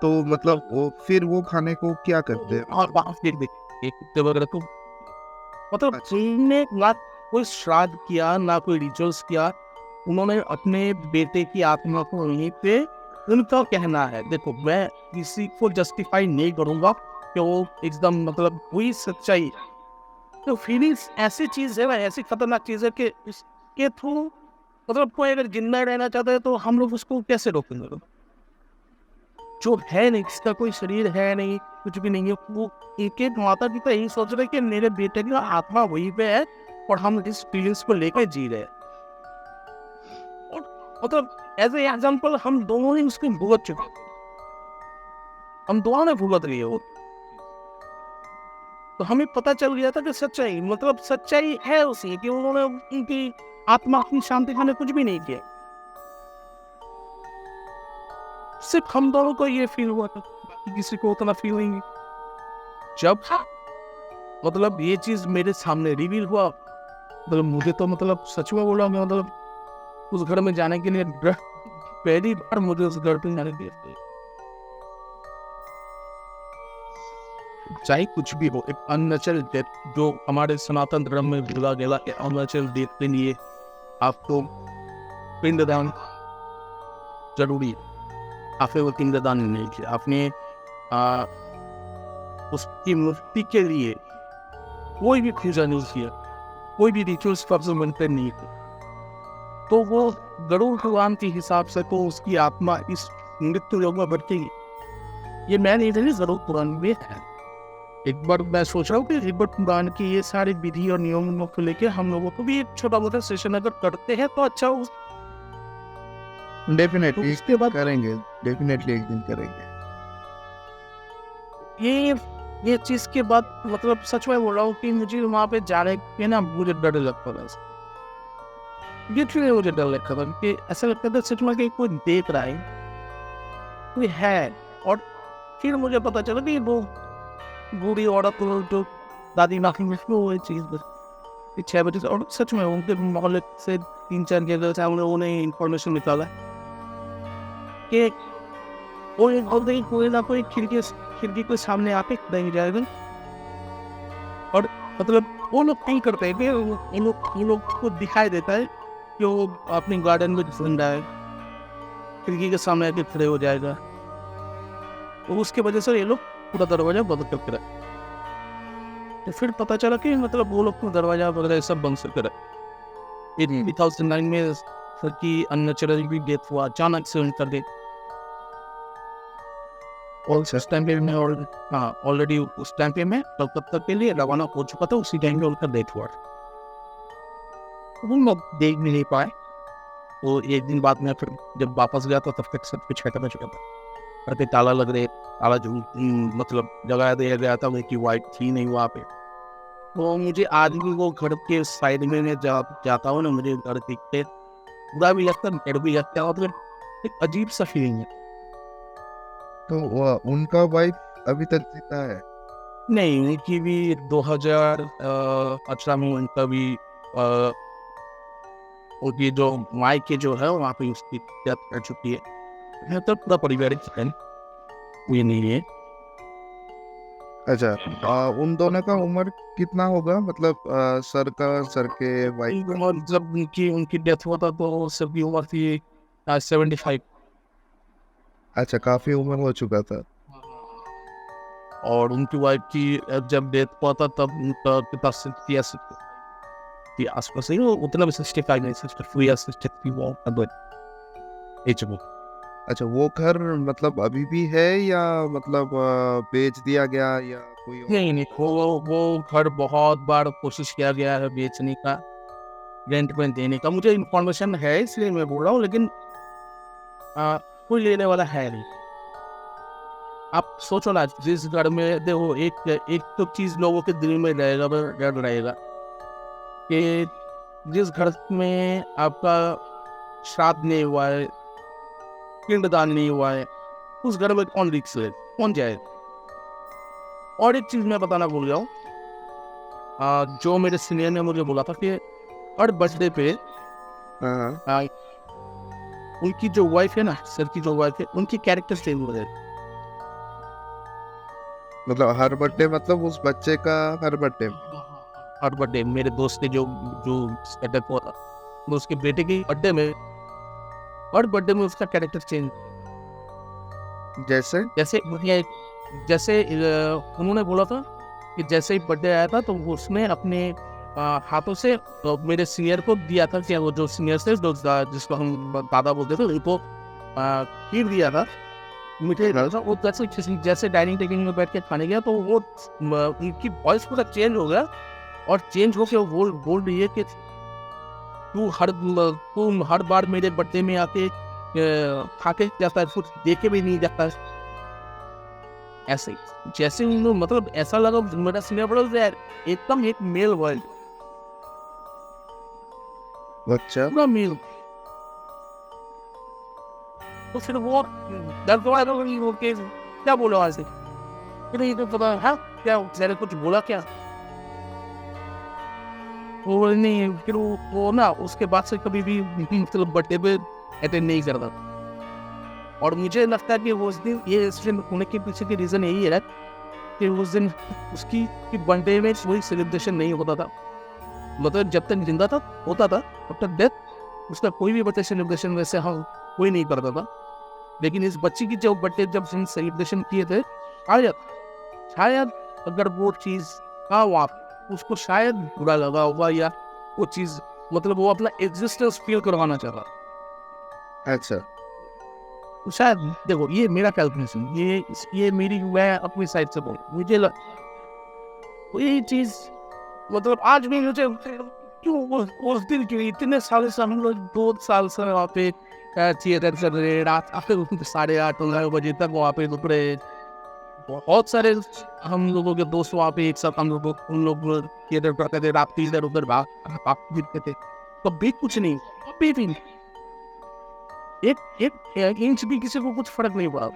तो मतलब वो फिर वो खाने को क्या करते हैं? और बाहर फेंक दे एक कुत्ते वगैरह को। मतलब अच्छा। उन्होंने ना कोई श्राद्ध किया ना कोई रिचुअल्स किया। उन्होंने अपने बेटे की आत्मा को वहीं पे, उनका कहना है, देखो मैं किसी को जस्टिफाई नहीं करूंगा कि वो एकदम मतलब वही सच्चाई है। तो फीलिंग्स ऐसी चीज है ना, ऐसी खतरनाक चीज है कि इसके थ्रू मतलब कोई अगर जिंदा रहना चाहता है तो हम लोग उसको कैसे रोकेंगे? जो है नहीं, जिसका कोई शरीर है नहीं, कुछ भी नहीं है, वो एक एक माता पिता यही सोच रहे कि मेरे बेटे की आत्मा वहीं पे है और हम इस फीलिंग्स को लेकर जी रहे हैं। और मतलब एज ए एग्जाम्पल हम दोनों ही उसको भुगत चुके हैं। हम दोनों ने भुगत लिए वो। तो हमें पता चल गया था कि सच्चाई, मतलब सच्चाई है उसी कि उन्होंने उनकी आत्मा की शांति के लिए कुछ भी नहीं किया। सिर्फ हम दोनों को ये फील हुआ था, बाकी किसी को उतना फील नहीं। जब मतलब ये चीज मेरे सामने रिवील हुआ, मतलब मुझे तो मतलब सच में बोला, मैं मतलब उस घर में जाने के लिए पहली बार मुझे उस घर पे जाने दिया। चाहे कुछ भी हो, एक अननेचुरल डेथ जो हमारे सनातन धर्म में बोला गया कि अननेचुरल डेथ के लिए आपको पिंडदान जरूरी है। आपने वो पिंडदान नहीं किया, आपने उसकी मुक्ति के लिए कोई भी पूजा नहीं किया, कोई भी रिचुअल्स परफॉर्मेंट नहीं किया, तो वो गरुड़ भगवान के हिसाब से तो उसकी आत्मा इस मृत्यु योग में भटकेगी। ये मैं नहीं था, जरूर पुराण में है। एक बार मैं सोच रहा हूँ कि एक बार पुराण की ये सारी विधि और नियमों को लेके हम लोगों को भी एक छोटा मोटा सेशन अगर करते हैं तो अच्छा हो। तो डेफिनेटली उसके बाद करेंगे, डेफिनेटली एक दिन करेंगे। ये चीज के बाद मतलब सच में बोल रहा हूँ कि मुझे वहां पे जाने के ना मुझे डर लगता था। ये क्यों मुझे डर लगता था कि ऐसा लगता था सच में कि कोई देख रहा है, कोई है। और फिर मुझे पता चला कि वो बूढ़ी औरत जो दादी नाकी में वो चीज 6 बजे से, और सच में उनके मोहल्ले से 3-4 जगह से हम लोगों ने इंफॉर्मेशन निकाला कि वो एक और कहीं कोई ना कोई खिड़की के सामने आके नहीं जाएगा। और मतलब वो लोग नहीं करते हैं कि इन लोग को दिखाई देता है कि वो अपनी गार्डन में घूम रहा है, खिड़की के सामने आके खड़े हो जाएगा। तो उसके वजह से ये लोग पूरा दरवाजा बंद करके रखे। तो फिर पता चला कि मतलब वो लोग को दरवाजा वगैरह सब बंद कर रहे। 2009 में सर की अननेचुरल भी डेथ हुआ, अचानक से उनका डेथ। और उस टाइम पे मैं ऑलरेडी उस टाइम पे मैं कलकत्ता के लिए रवाना हो चुका था, उसी टाइम पे उनका डेथ हुआ। वो लोग देख भी नहीं पाए। तो एक दिन बाद में फिर जब वापस गया तो तब तक सब कुछ खत्म हो चुका था। घर पे ताला लग रहे, ताला जो मतलब जगह दिया गया था उनकी वाइफ थी नहीं वहाँ पे। तो मुझे आज भी वो घर के साइड में मैं जाता हूँ ना, मुझे घर दिखते बुरा भी लगता है, डर भी लगता है, और फिर एक अजीब सा फीलिंग है। तो उनका वाइफ अभी तक जीता है? नहीं, उनकी भी 2018 में उनका भी उनकी जो मायके जो है वहाँ पे उसकी डेथ कर चुकी है। तो पूरा पारिवारिक है, ये नहीं है। अच्छा, उन दोनों का उम्र कितना होगा? मतलब सर के वाइफ और जब उनकी डेथ हुआ था तो सबकी उम्र थी 75। अच्छा, काफी उम्र हो चुका था। और उनकी वाइफ की जब डेथ हुआ था तब उनका पिता 66 के आसपास ही, उतना भी 65 नहीं, 63 या 63 वो एज में। अच्छा, वो घर मतलब अभी भी है या मतलब बेच दिया गया या कोई और? नहीं, वो घर बहुत बार कोशिश किया गया है बेचने का, रेंट में देने का। मुझे इन्फॉर्मेशन है इसलिए मैं बोल रहा हूँ, लेकिन कोई लेने वाला है नहीं। आप सोचो ना, जिस घर में देखो एक तो चीज लोगों के दिल में रहेगा, डर रहेगा कि जिस घर में आपका श्राद्ध नहीं हुआ है, पिंडदान नहीं हुआ है, उस घर में कौन रिक्स ले, कौन जाए। और एक चीज मैं बताना भूल गया हूँ, जो मेरे सीनियर ने मुझे बोला था कि हर बर्थडे पे हाँ, उनकी जो वाइफ है ना, सर की जो वाइफ है, उनकी कैरेक्टर चेंज हो जाए। मतलब हर बर्थडे, मतलब उस बच्चे का हर बर्थडे? हर बर्थडे मेरे दोस्त ने जो जो सेटअप हुआ था, तो उसके बेटे की बर्थडे में, हर बर्थडे में उसका कैरेक्टर चेंज। जैसे जैसे उन्होंने बोला था कि जैसे ही बर्थडे आया था तो उसने अपने हाथों से मेरे सीनियर को दिया था, कि वो जो सीनियर थे जिसको हम दादा बोलते थे, उनको खीर दिया था, मिठाई दिया था। वो जैसे डाइनिंग टेबल में बैठ के खाने गया तो वो उनकी वॉइस पूरा चेंज हो गया, और चेंज होकर वो बोल रही है कि तू हर बार मेरे बर्थडे में आके खा के जाता है, कुछ देखे भी नहीं जाता है। ऐसे जैसे मतलब ऐसा लगा मेरा सीनियर ब्रदर एकदम एक मेल वर्ल्ड, अच्छा, पूरा मेल। तो फिर वो दर्द हुआ तो क्या बोलो आज से, फिर ये तो पता है क्या जरा कुछ बोला क्या, वो नहीं। फिर वो ना उसके बाद से कभी भी मतलब बर्थडे पे अटेंड नहीं करता। और मुझे लगता है कि वो उस दिन ये इंसिडेंट होने के पीछे की रीज़न यही है कि उस दिन उसकी बर्थडे में कोई सेलिब्रेशन नहीं होता था। मतलब जब तक जिंदा था होता था, तब तक डेथ उसका कोई भी बर्थडे सेलिब्रेशन वैसे हम कोई नहीं करता था। लेकिन इस बच्ची की जो बर्थडे जब हम सेलिब्रेशन किए थे, शायद अगर वो चीज़ का उसको शायद बुरा लगा होगा, या वो चीज़ मतलब वो अपना एग्जिस्टेंस फील करवाना चाह रहा। अच्छा। तो शायद देखो ये मेरा कैलकुलेशन, ये मेरी, मैं अपनी साइड से बोल, मुझे ये चीज मतलब आज भी मुझे क्यों उस दिन क्यों इतने साल से हम लोग 2 साल से वहाँ पे थिएटर कर रहे, रात 8:30-9 बजे तक वहाँ पे रुक रहे। बहुत सारे हम लोगों के दोस्त वहाँ पे एक साथ हम लोग उन लोग थिएटर करते थे, रात 3 इधर-उधर भाग जीतते थे, कभी कुछ नहीं, कभी भी नहीं, एक इंच भी किसी को कुछ फर्क नहीं पड़ा।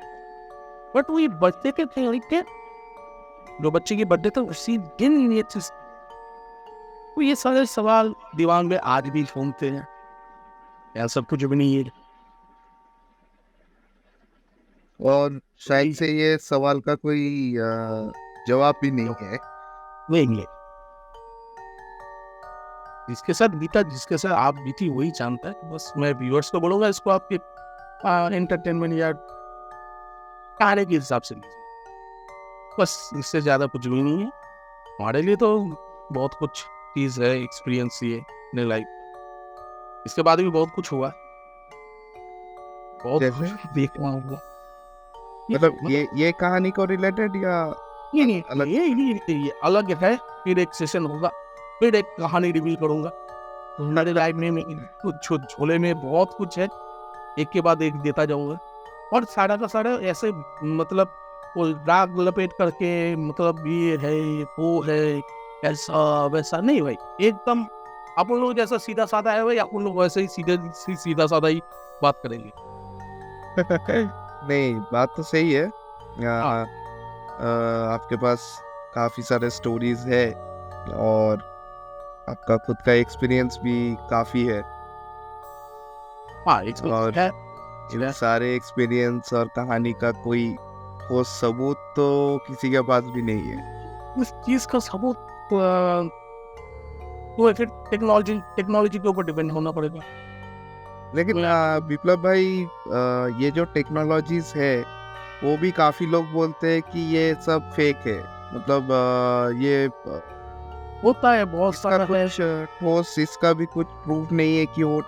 बट वो ये बर्थडे के थे, जो बच्चे की बर्थडे था उसी दिन ये चीज, तो ये सारे सवाल दिमाग में आज भी घूमते हैं, यार सब कुछ भी नहीं है। और शायद से ये सवाल का कोई जवाब भी नहीं है। नहीं है, जिसके साथ बीता, जिसके साथ आप बीती वही जानता है। बस मैं व्यूअर्स को बोलूंगा इसको आपके एंटरटेनमेंट या खाने के हिसाब से लीजिए, बस इससे ज्यादा कुछ भी नहीं है। हमारे लिए तो बहुत कुछ चीज है, एक्सपीरियंस ये अपने लाइफ, इसके बाद भी बहुत कुछ हुआ, बहुत जैसे? कुछ देखना हुआ। मतलब ये कहानी को रिलेटेड या ये नहीं, अलग? ये अलग है, फिर एक सेशन होगा, फिर एक कहानी रिवील करूंगा। तो हमारे लाइफ में कुछ झोले में बहुत कुछ है, एक के बाद एक देता जाऊंगा, और सारा का सारा ऐसे मतलब वो राग लपेट करके, मतलब ये है वो है ऐसा वैसा नहीं भाई, एकदम अपन लोग जैसा सीधा साधा है भाई, अपन लोग वैसे ही सीधा साधा ही बात करेंगे। नहीं, बात तो सही है। आपके पास काफी सारे स्टोरीज है और आपका खुद का एक्सपीरियंस भी काफी है, हाँ और एक्सपीरियंस है। इन सारे एक्सपीरियंस और कहानी का कोई ठोस सबूत तो किसी के पास भी नहीं है। उस चीज का सबूत तो फिर टेक्नोलॉजी के ऊपर डिपेंड होना पड़ेगा। लेकिन विप्लव भाई, ये जो टेक्नोलॉजीज है वो भी काफी लोग बोलते हैं कि ये सब फेक है। मतलब ये होता है बहुत इसका सारा है। कुछ ठोस, इसका भी कुछ प्रूफ नहीं है कि वो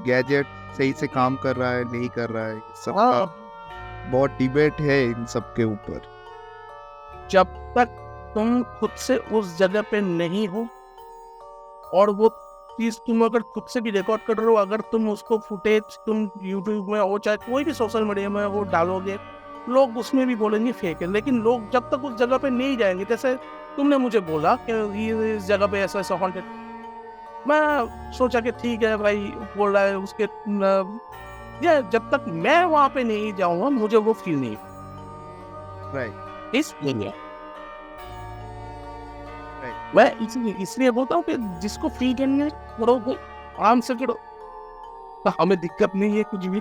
गैजेट सही से काम कर रहा है नहीं कर रहा है। सबका हाँ, बहुत डिबेट है इन सब के ऊपर। जब तक तुम खुद से उस जगह पे नहीं हो, और वो चीज तुम अगर खुद से भी रिकॉर्ड कर रहे हो, अगर तुम उसको फुटेज तुम यूट्यूब में हो चाहे कोई भी सोशल मीडिया में वो डालोगे, लोग उसमें भी बोलेंगे फेक है। लेकिन लोग जब तक उस जगह पे नहीं जाएंगे, जैसे तुमने मुझे बोला कि ये इस जगह पे ऐसा ऐसा हॉन्टेड, मैं सोचा कि ठीक है भाई बोल रहा है उसके ये जब तक मैं वहां पे नहीं जाऊंगा मुझे वो फील नहीं राइट। इसलिए मैं इसलिए बोलता हूँ कि जिसको फील करना है करो, वो आराम से करो, तो हमें दिक्कत नहीं है कुछ भी।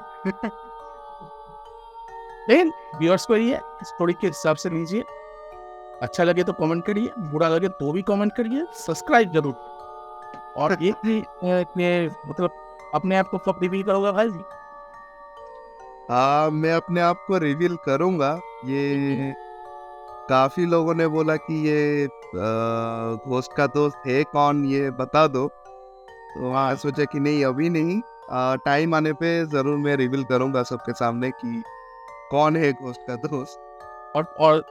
लेकिन व्यूअर्स को ये स्टोरी के हिसाब से लीजिए, अच्छा लगे तो कमेंट करिए, बुरा लगे तो भी कमेंट करिए, सब्सक्राइब जरूर। और ये मतलब अपने आप को कब रिवील करोगे भाई? मैं अपने आप को रिवील करूंगा। ये काफी लोगों ने बोला कि ये घोस्ट का दोस्त है कौन, ये बता दो। तो मैं सोचा कि नहीं, अभी नहीं, टाइम आने पे जरूर मैं रिवील करूंगा सबके सामने कि कौन है घोस्ट का दोस्त। और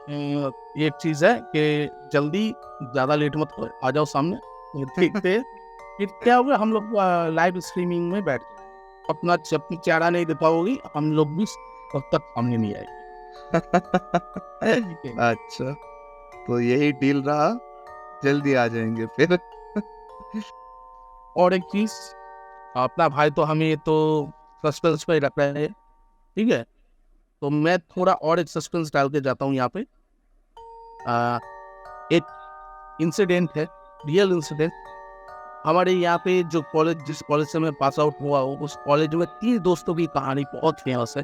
एक चीज है कि जल्दी ज्यादा लेट मत करो, आ जाओ सामने, देखते हैं। फिर क्या होगा, हम लोग लाइव स्ट्रीमिंग में बैठ अपना जब तक चेहरा नहीं दिखाओगी हम लोग भी तब तक सामने नहीं आएगी। अच्छा, तो यही डील रहा, जल्दी आ जाएंगे फिर। और एक चीज, अपना भाई तो हमें तो सस्पेंस पे रख रहे हैं, ठीक है, तो मैं थोड़ा और एक सस्पेंस डाल के जाता हूँ यहाँ पे। एक इंसिडेंट है, रियल इंसिडेंट। हमारे यहाँ पे जो कॉलेज, जिस कॉलेज से मैं पास आउट हुआ हूँ, उस कॉलेज में 3 दोस्तों की कहानी बहुत फेमस है।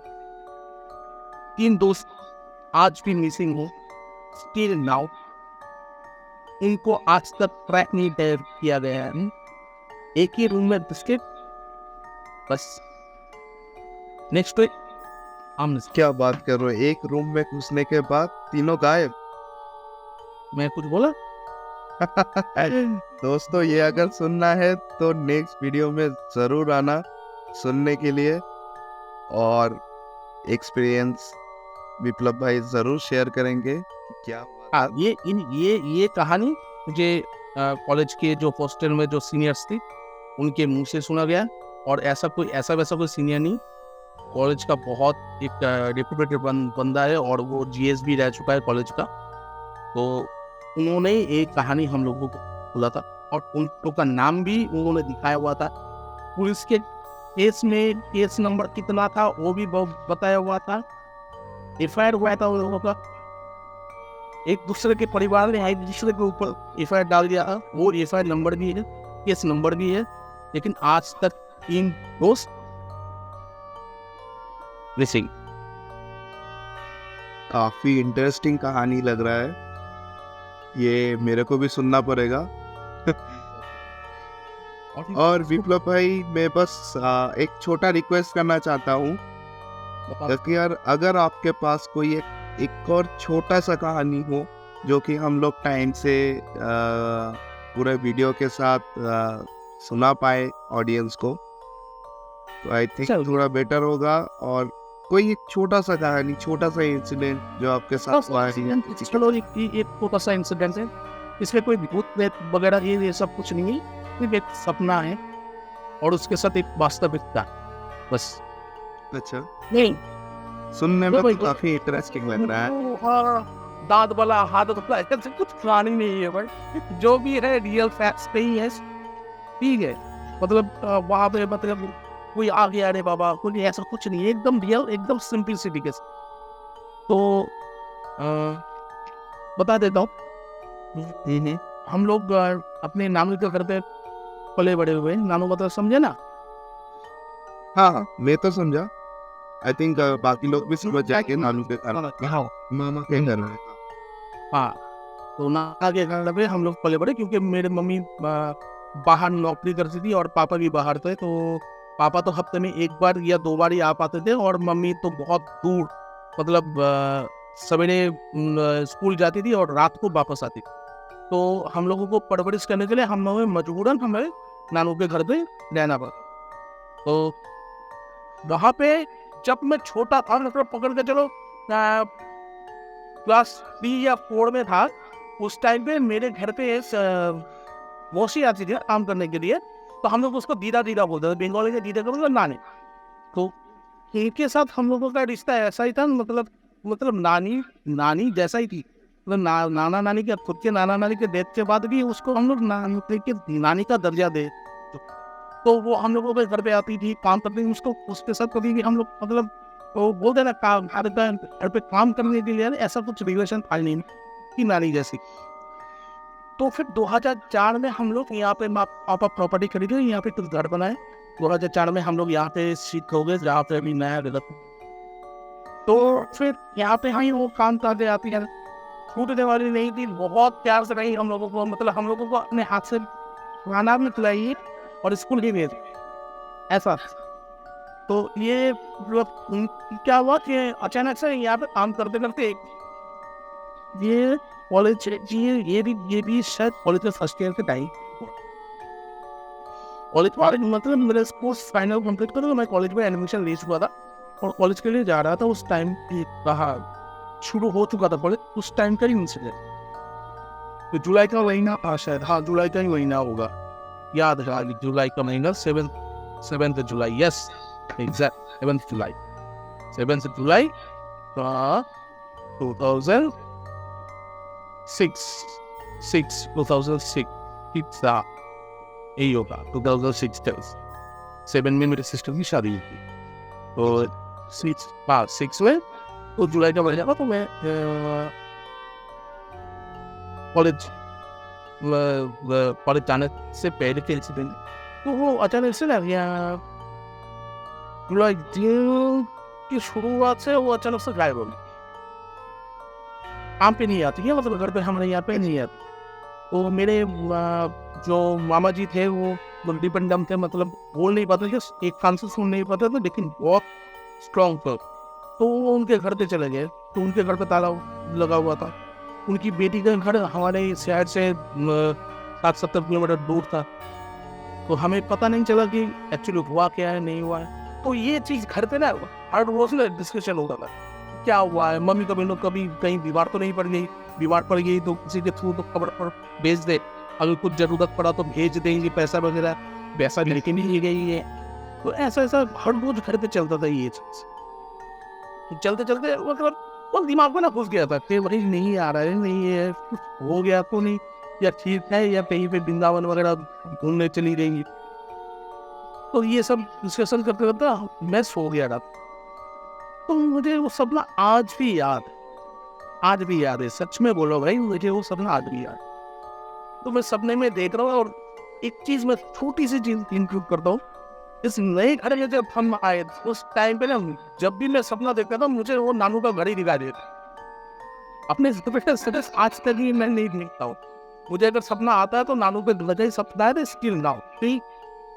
3 दोस्त आज भी मिसिंग हो, स्टिल नाउ इनको आज तक ट्रैक नहीं किया गया है। एक ही रूम में बिस्किट, बस नेक्स्ट वीक हम। क्या बात कर रहे हो, एक रूम में घुसने के बाद तीनों गायब? मैं कुछ बोला? दोस्तों, ये अगर सुनना है तो नेक्स्ट वीडियो में जरूर आना सुनने के लिए। और एक्सपीरियंस विप्लव भाई ज़रूर शेयर करेंगे कि क्या हुआ था। हाँ, ये कहानी मुझे कॉलेज के जो हॉस्टल में जो सीनियर्स थे उनके मुंह से सुना गया, और ऐसा वैसा कोई सीनियर नहीं, कॉलेज का बहुत एक रेपुटेड बंदा है और वो जीएस भी रह चुका है कॉलेज का। तो उन्होंने एक कहानी हम लोगों को बोला था और उन लोगों का नाम भी उन्होंने दिखाया हुआ था। पुलिस के केस में केस नंबर कितना था वो भी बताया हुआ था। एफआईआर हुआ था उन लोगों का, एक दूसरे के परिवार ने एक दूसरे के ऊपर एफआईआर डाल दिया था, वो एफआईआर नंबर भी है, केस नंबर भी है, लेकिन आज तक 3 दोस्त मिसिंग। काफ़ी इंटरेस्टिंग कहानी लग रहा है, ये मेरे को भी सुनना पड़ेगा। और विप्लव भाई मैं बस एक छोटा रिक्वेस्ट करना चाहता हूँ कि यार अगर आपके पास कोई एक और छोटा सा कहानी हो जो कि हम लोग टाइम से पूरे वीडियो के साथ सुना पाए ऑडियंस को, तो आई थिंक थोड़ा बेटर होगा। और कोई एक छोटा सा कहानी, छोटा सा इंसिडेंट जो आपके साथ हुआ है। चलो एक छोटा सा इंसिडेंट है, इसमें कोई भूत प्रेत वगैरह ये सब कुछ नहीं है, सिर्फ एक सपना है और उसके साथ एक वास्तविकता, बस। अच्छा, नहीं सुनने में तो काफी इंटरेस्टिंग लग रहा है। दांत वाला हाथ वाला ऐसे कुछ कहानी नहीं है भाई, जो भी है रियल फैक्ट्स पे ही है, ठीक है। मतलब वहाँ पे मतलब कोई आ गया अरे बाबा, कोई ऐसा कुछ नहीं है, एकदम रियल, एकदम सिंपलिसिटी के साथ। तो बता देता हूँ, हम लोग अपने नानू के घर पे पले बड़े हुए। नानू मतलब समझे ना? हाँ, मैं तो समझा। आई थिंक बाकी लोग भी समझ जाएंगे। नानू के घर, मामा के घर में। हाँ, तो नाना के घर पे हम लोग पले बड़े, क्योंकि मेरे मम्मी बाहर नौकरी करती थी और पापा भी बाहर थे। तो पापा तो हफ्ते में 1 बार या 2 बार ही आ पाते थे, और मम्मी तो बहुत दूर, मतलब सवेरे स्कूल जाती थी और रात को वापस आती थी। तो हम लोगों को परवरिश करने के लिए हम लोग मजबूरन हमें नानू के घर पे रहना पड़ा। तो वहाँ पे जब मैं छोटा था, मतलब पकड़ के चलो क्लास 3 या 4 में था, उस टाइम पे मेरे घर पे मौसी आती थी काम करने के लिए। तो हम लोग उसको दीदा दीदा बोलते थे, बंगाली के दीदा का मतलब नानी। तो इनके साथ हम लोगों का रिश्ता ऐसा ही था, मतलब नानी जैसा ही थी। मतलब नाना नानी के, खुद के नाना नानी के डेथ के बाद भी उसको हम लोग नानी का दर्जा दे। तो वो हम लोगों के घर पे आती थी, काम करती थी, उसके साथ कभी भी हम लोग मतलब वो बोलते ना घर पे काम करने के लिए, ऐसा कुछ रिलेशन था नहीं कि नानी जैसी। तो फिर 2004 में हम लोग यहाँ पे पापा प्रॉपर्टी खरीदे, यहाँ पे कुछ घर बनाए। 2004 में हम लोग यहाँ पे शिफ्ट हो गए, जहाँ पे अभी नया घर। तो फिर यहाँ पे हम वो काम करते आती है, छूटने वाली नहीं थी, बहुत प्यार से रही हम लोगों को। मतलब हम लोगों को अपने हाथ से खाना भी खिलाई और स्कूल भी भेज, ऐसा। तो ये क्या हुआ कि अचानक से यहाँ पे काम करते करते ये कॉलेज, ये भी शायद कॉलेज में फर्स्ट ईयर के टाइम, कॉलेज मतलब मेरे कोर्स फाइनल कंप्लीट करो, मैं कॉलेज में एडमिशन ले चुका था और कॉलेज के लिए जा रहा था। उस टाइम कहा शुरू हो चुका था कॉलेज, उस टाइम का ही इंसिडेंट। तो जुलाई का महीना था शायद, हाँ जुलाई का ही महीना होगा, याद है जुलाई का महीना, 7 जुलाई, यस एग्जैक्ट 7 जुलाई 2006 था, यही होगा 2006। 7 में मेरे सिस्टर की शादी हुई थी, तो 6 में, तो जुलाई का महीना था। तो मैं कॉलेज जाने से पहले के इंसिडेंट, तो वो अचानक से ना जुलाई दिन की शुरुआत से वो अचानक से गायब हो गई, काम पे नहीं आती है, मतलब घर पे हमारे यहाँ पे नहीं आती। तो मेरे जो मामा जी थे वो डिपेंडम थे, मतलब बोल नहीं पाते थे, एक कान से सुन नहीं पाते थे, लेकिन बहुत स्ट्रॉन्ग थे। तो वो उनके घर पे चले गए, तो उनके घर पे ताला लगा हुआ था। उनकी बेटी का घर हमारे शहर से 60-70 किलोमीटर दूर था, तो हमें पता नहीं चला कि एक्चुअली हुआ क्या है, नहीं हुआ है। तो ये चीज़ घर पे ना हर रोज ना डिस्कशन होता था, क्या हुआ है, मम्मी कभी कहीं बीमार तो नहीं पड़ गई, बीमार पड़ गई तो किसी के थ्रू तो खबर पर भेज दे, अगर कुछ जरूरत पड़ा तो भेज देंगे पैसा वगैरह, पैसा लेके नहीं गई है। तो ऐसा ऐसा हर रोज घर पे चलता था ये चीज। चलते चलते मतलब वो दिमाग में ना घुस गया था कि भाई नहीं आ रहा है, नहीं है, कुछ हो गया तो नहीं, या ठीक है, या कहीं पे वृंदावन वगैरह घूमने चली गई। तो ये सब डिस्कशन करते करते मैं सो गया था। तो मुझे वो सपना आज भी याद है, आज भी याद है, सच में बोलो भाई, मुझे वो सपना आज भी याद है। तो मैं सपने में देख रहा हूँ, और एक चीज मैं छोटी सी चीज इंक्लूड करता हूँ, इस नए घर में जब हम आए उस टाइम पे ना, जब भी मैं सपना देखता था मुझे वो नानू का घर ही दिखाई देता। अपने सपने आज तक ही मैं नहीं देखता हूँ। मुझे अगर सपना आता है तो नानू पे वजह ही सपना है, स्टिल नाउ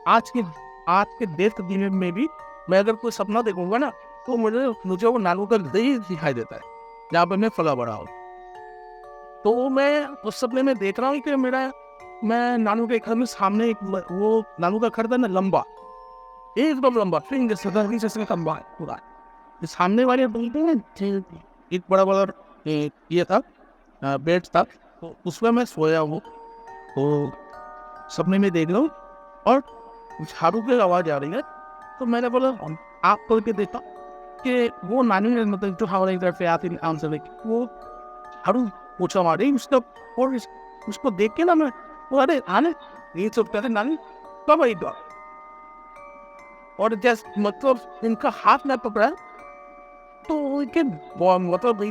आज के डेट दिन में भी मैं अगर कोई सपना देखूंगा ना, तो मुझे वो नानू का घर ही दिखाई देता है, जहाँ पे मैं पला बड़ा हूँ। तो मैं उस सपने में देख रहा हूँ कि मैं नानू के घर में सामने वो नानू का घर था ना, लंबा, एकदम लंबा, फिर जैसे लंबा है पूरा। सामने वाले एक बड़ा बड़ा ये था, बेड था, तो उसमें मैं सोया हूँ। तो सपने में देख रहा हूँ और झाड़ू की आवाज आ रही है। तो मैंने बोला आप करके देखा कि वो नानी ने मतलब जो हमारे इधर पे आती आंसर वो झाड़ू पोछा मारी उसका, और उसको देख के ना मैं अरे आने ये सब कहते नानी कब आई तो, और जैसे मतलब इनका हाथ ना पकड़ा तो उनके मतलब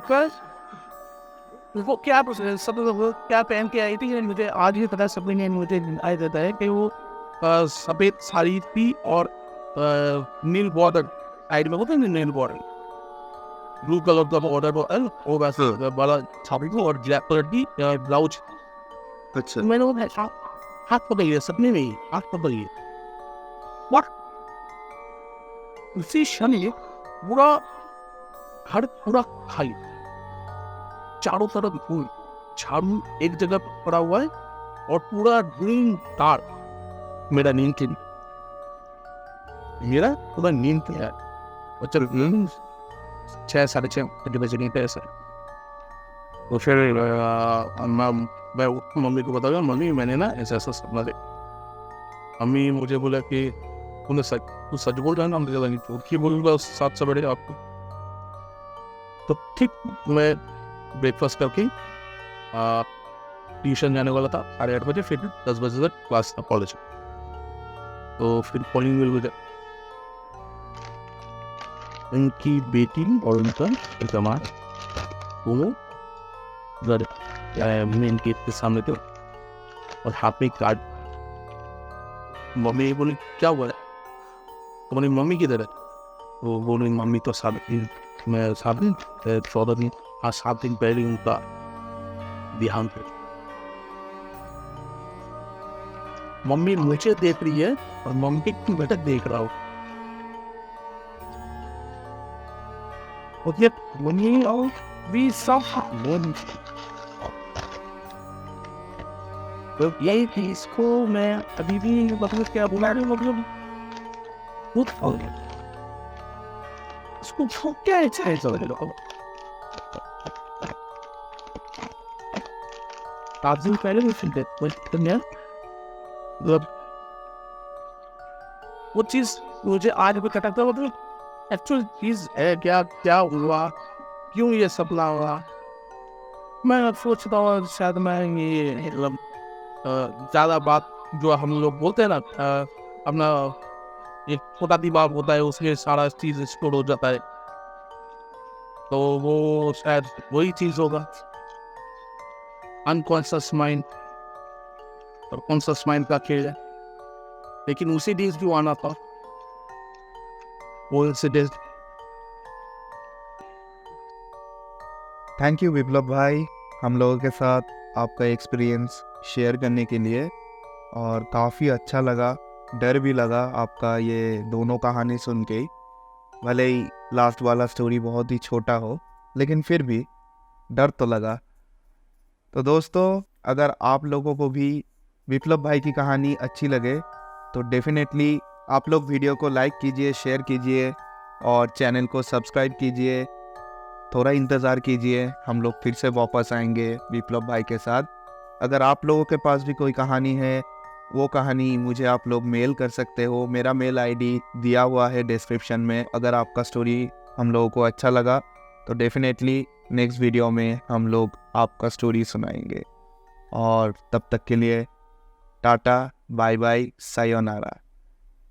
वो क्या सब वो क्या पहन के आई थी, मुझे आज भी पता, सभी ने मुझे आया देता है कि वो सफेद साड़ी थी और नील बॉर्डर साइड में होता है, नील बॉर्डर, ब्लू कलर का बॉर्डर वो वैसे वाला साड़ी को, और ब्लैक कलर की ब्लाउज। अच्छा, मैंने वो हाथ पकड़िए, सपने में ही हाथ पकड़िए, उसी क्षण पूरा घर पूरा खाली, चारों तरफ धूल, झाड़ू एक जगह पड़ा हुआ है और पूरा ग्रीन डार्क। मेरा नींद के मेरा पूरा नींद के है, और चल 6-6:30 बजे नहीं ऐसा। तो फिर मैं मम्मी को बताया, मम्मी मैंने ना ऐसा ऐसा सपना देखा। मम्मी मुझे बोला कि तू सच बोल रहा है ना, मुझे लगा झूठ ही बोलूंगा 7 सवेरे आपको। तो ठीक मैं ब्रेकफास्ट करके ट्यूशन जाने वाला था 8:30 बजे, फिर 10 बजे तक क्लास था कॉलेज। तो फिर कॉलिंग मिल गया, उनकी बेटी और उनका दामाद दोनों मेन गेट के सामने थे और हाथ में कार्ड। मम्मी बोली क्या हुआ है, तो बोली मम्मी किधर है, वो बोली मम्मी तो 7 दिन 14 दिन 7 दिन पहले उनका देहांत है। मम्मी मुझे देख रही है और मम्मी की बेटा देख रहा हूँ। तो यही थी इसको मैं अभी भी मतलब क्या बोला रही हूँ, मतलब उसको क्या इच्छा है दिन पहले भी फिर मतलब वो चीज मुझे आज भी खटकता, मतलब एक्चुअल चीज है क्या हुआ, क्यों ये सपना हुआ। मैं सोचता हूँ शायद मैं ये मतलब ज़्यादा बात जो हम लोग बोलते हैं ना, अपना एक छोटा दिमाग होता है उसमें सारा चीज एक्सप्लोर हो जाता है, तो वो शायद वही चीज होगा। अनकॉन्शियस माइंड और कॉन्शियस माइंड का खेल है, लेकिन उसी दिन जो आना था वो इंसिडेंट। थैंक यू विप्लव भाई हम लोगों के साथ आपका एक्सपीरियंस शेयर करने के लिए, और काफ़ी अच्छा लगा, डर भी लगा आपका ये दोनों कहानी सुन के। भले ही लास्ट वाला स्टोरी बहुत ही छोटा हो, लेकिन फिर भी डर तो लगा। तो दोस्तों, अगर आप लोगों को भी विप्लव भाई की कहानी अच्छी लगे तो डेफिनेटली आप लोग वीडियो को लाइक कीजिए, शेयर कीजिए और चैनल को सब्सक्राइब कीजिए, थोड़ा इंतज़ार कीजिए, हम लोग फिर से वापस आएंगे विप्लव भाई के साथ। अगर आप लोगों के पास भी कोई कहानी है, वो कहानी मुझे आप लोग मेल कर सकते हो। मेरा मेल आईडी दिया हुआ है डिस्क्रिप्शन में। अगर आपका स्टोरी हम लोगों को अच्छा लगा तो डेफिनेटली नेक्स्ट वीडियो में हम लोग आपका स्टोरी सुनाएंगे। और तब तक के लिए टाटा, बाय बाय, सायोनारा।